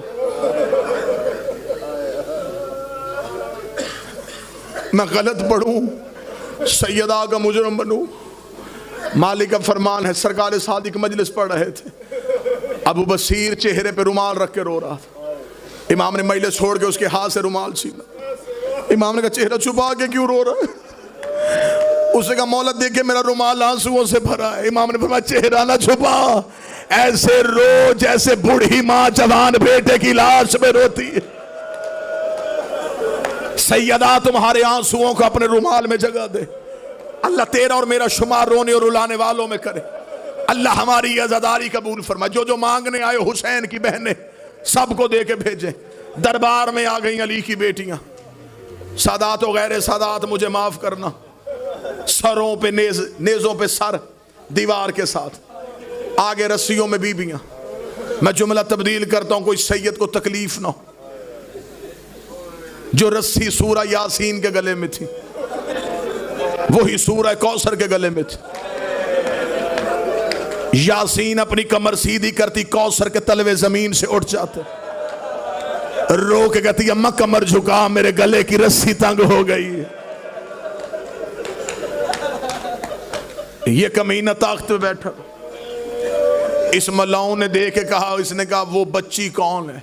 मैं गलत पढ़ूं, सैयदा का मुजरम बनूं, मालिक का फरमान है। सरकार सादिक मजलिस पढ़ रहे थे, अबू बसीर चेहरे पे रुमाल रख के रो रहा था। इमाम ने मजलिस छोड़ के उसके हाथ से रुमाल छीना। इमाम ने कहा चेहरा छुपा के क्यों रो रहा है? उसने कहा मौला देखे मेरा रुमाल आंसुओं से भरा है। इमाम ने फरमाया चेहरा ना छुपा, ऐसे रो जैसे बूढ़ी माँ जवान बेटे की लाश में रोती है। सैयदा तुम्हारे आंसुओं को अपने रुमाल में जगह दे। अल्लाह तेरा और मेरा शुमार रोने और रुलाने वालों में करे। अल्लाह हमारी अज़ादारी कबूल फरमाए। जो जो मांगने आए हुसैन की बहनें सबको दे के भेजे। दरबार में आ गई अली की बेटियां, सादात और गैर सादात मुझे माफ करना, सरों पे नेज़ों पे सर, दीवार के साथ, आगे रस्सियों में बीबियां। मैं जुमला तब्दील करता हूं, कोई सैयद को तकलीफ ना हो। जो रस्सी सूरा यासीन के गले में थी वही सूरा कौसर के गले में थी। यासीन अपनी कमर सीधी करती, कौसर के तलवे जमीन से उठ जाते। रो के कहती अम्मा कमर झुका, मेरे गले की रस्सी तंग हो गई। ये कमीना ताकत पे बैठा। इस मलाओं ने देख के कहा, इसने कहा वो बच्ची कौन है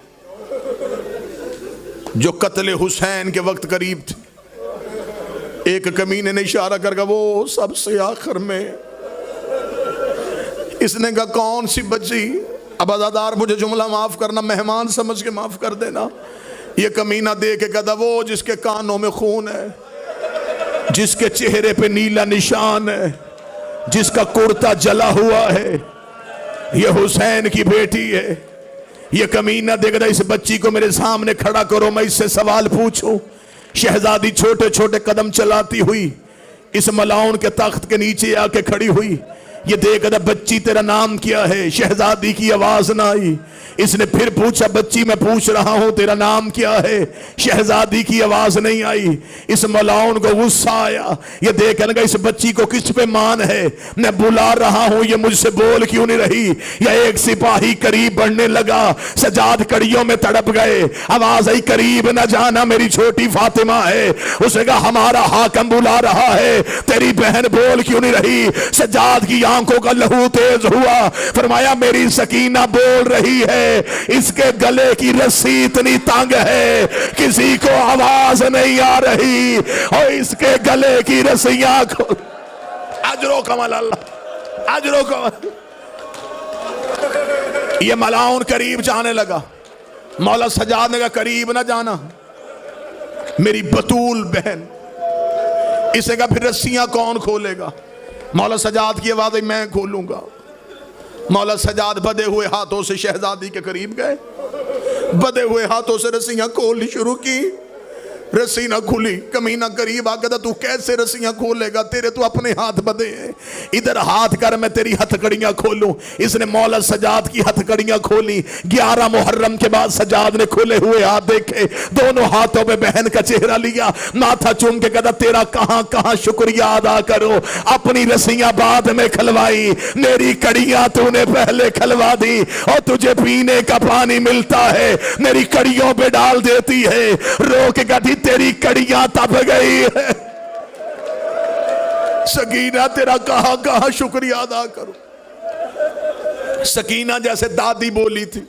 जो कत्ले हुसैन के वक्त करीब थी? एक कमीने ने इशारा कर कहा, वो सबसे आखिर में। इसने कहा कौन सी बच्ची? अब अदादार मुझे जुमला माफ करना, मेहमान समझ के माफ कर देना। ये कमीना दे के कहता, वो जिसके कानों में खून है, जिसके चेहरे पे नीला निशान है, जिसका कुर्ता जला हुआ है, ये हुसैन की बेटी है। ये कमीना देगा, इस बच्ची को मेरे सामने खड़ा करो, मैं इससे सवाल पूछूं। शहजादी छोटे छोटे कदम चलाती हुई इस मलाउन के तख्त के नीचे आके खड़ी हुई। ये देखा, बच्ची तेरा नाम क्या है? शहजादी की आवाज ना आई। इसने फिर पूछा, बच्ची मैं पूछ रहा हूं तेरा नाम क्या है? शहजादी की आवाज नहीं आई। इस मलाउन को गुस्सा आया। ये देखने लगा, इस बच्ची को किस पे मान है? मैं बुला रहा हूं, ये मुझसे बोल क्यों नहीं रही? या एक सिपाही करीब बढ़ने लगा। सजाद कड़ियों में तड़प गए। आवाज आई, करीब न जाना, मेरी छोटी फातिमा है। उसने कहा, हमारा हाकिम बुला रहा है, तेरी बहन बोल क्यों नहीं रही? सजाद की आंखों का लहू तेज हुआ। फरमाया, मेरी सकीना बोल रही है, इसके गले की रस्सी इतनी तंग है किसी को आवाज नहीं आ रही, और इसके गले की रस्सियां को अजरो कमल अल्लाह, अजरो कमल। ये मलाउन करीब जाने लगा। मौला सजाद ने कहा, करीब ना जाना मेरी बतूल बहन। इसे कहा, फिर रस्सियां कौन खोलेगा? मौला सजाद की आवाज, मैं खोलूंगा। मौला सजाद बदे हुए हाथों से शहजादी के करीब गए, बदे हुए हाथों से रस्सियां खोलनी शुरू की। रस्सी ना खुली। कमीना करीब आ गया, तू कैसे रस्सियां खोलेगा? तेरे तो अपने हाथ बंधे हैं, इधर हाथ कर, मैं तेरी हथकड़ियां खोलूं। इसने मौला सजाद की हथकड़ियां खोली। 11 मुहर्रम के बाद सजाद ने खुले हुए हाथ देखे, दोनों हाथों में बहन का चेहरा लिया, माथा चूम के कहता, तेरा कहां कहां शुक्रिया अदा करो। अपनी रस्सियां बाद में खलवाई, मेरी कड़ियां तूने पहले खलवा दी। और तुझे पीने का पानी मिलता है, मेरी कड़ियों पे डाल देती है। रो के कहती, तेरी कड़ियां तप गई है। सकीना तेरा कहां कहां शुक्रिया अदा करूं। सकीना जैसे दादी बोली थी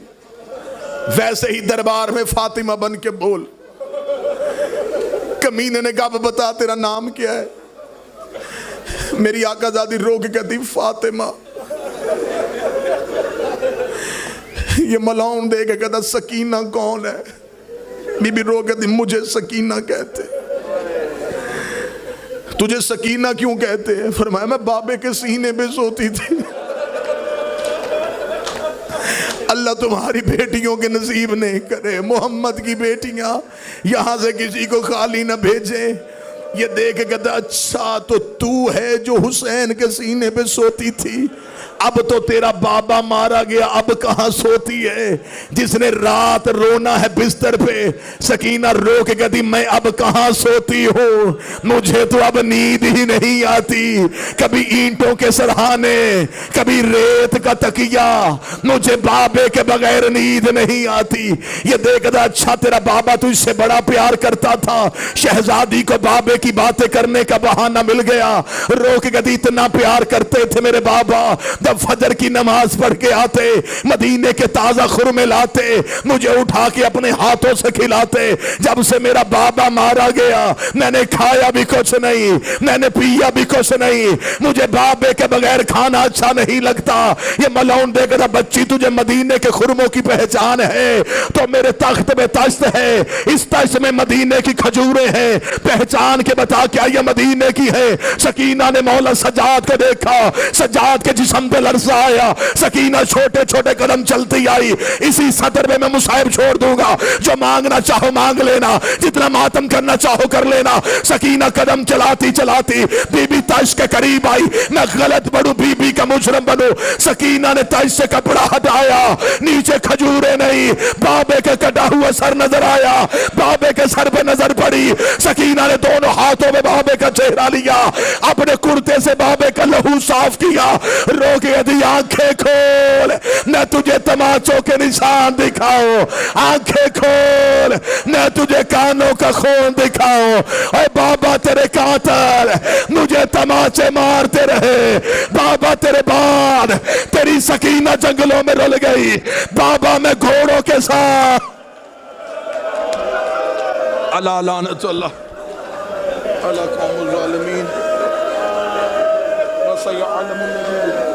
वैसे ही दरबार में फातिमा बन के बोल। कमीने ने कहा, बता तेरा नाम क्या है? मेरी आकाजादी रो के कहती, फातिमा। ये मलाउन दे के कहता, सकीना कौन है? बीबी रो कहती, मुझे सकीना कहते। तुझे सकीना क्यों कहते हैं? फरमाया, मैं बाबे के सीने पे सोती थी। अल्लाह तुम्हारी बेटियों के नसीब नहीं करे, मोहम्मद की बेटियां यहां से किसी को खाली ना भेजे। ये देख के कहता, अच्छा तो तू है जो हुसैन के सीने पे सोती थी। अब तो तेरा बाबा मारा गया, अब कहां सोती है? जिसने रात रोना है बिस्तर पे। सकीना रो के कहती, मैं अब कहां सोती हूं? मुझे तो अब नींद ही नहीं आती। कभी ईंटों के सरहाने, कभी रेत का तकिया, मुझे बाबे के बगैर नींद नहीं आती। ये देखता, अच्छा तेरा बाबा तुझसे बड़ा प्यार करता था। शहजादी को बाबे की बातें करने का बहाना मिल गया। रो के कहती, इतना प्यार करते थे मेरे बाबा, जब फजर की नमाज पढ़ के आते, मदीने के ताजा खुरमे लाते, मुझे उठा के अपने हाथों से खिलाते। जब से मेरा बाबा मारा गया, मैंने खाया भी कुछ नहीं, मैंने पिया भी कुछ नहीं। मुझे बाबे के बगैर खाना अच्छा नहीं लगता। ये मलाउन देखा, बच्ची तुझे मदीने के खुरमों की पहचान है तो मेरे तख्त में तश्त है, इस तश्त में मदीने की खजूरें हैं, पहचान के बता क्या ये मदीने की है? सकीना ने मौला सजाद को देखा, सजाद के जिस्म पे लर्जा आया। सकीना छोटे छोटे कदम चलती आई। इसी सदर में मैं मुसाहिब छोड़ दूंगा, जो मांगना चाहो मांग लेना, जितना मातम करना चाहो कर लेना। सकीना कदम चलाती चलाती बीबी ताइश के करीब आई। मैं गलत बढ़ू, बीबी का मुजरम बनू। सकीना ने ताइश से कपड़ा हटाया, नीचे खजूरे नहीं, बाबे का कटा हुआ सर नजर आया। बाबे के सर पे नजर पड़ी। सकीना ने दोनों हाथों में बाबे का चेहरा लिया, अपने कुर्ते से बाबे का लहू साफ किया। रो की कहती आंखें खोल, मैं तुझे तमाचों के निशान दिखाओ, आंखें खोल, मैं तुझे कानों का खून दिखाओ। और बाबा तेरे कातिल मुझे तमाचे मारते रहे, बाबा तेरे बाद तेरी सकीना जंगलों में रुल गई, बाबा मैं घोड़ों के साथ। अल्लाह लानतुल्लाह अला कौमुल ज़ालिमीन व सयअलमुन नबी।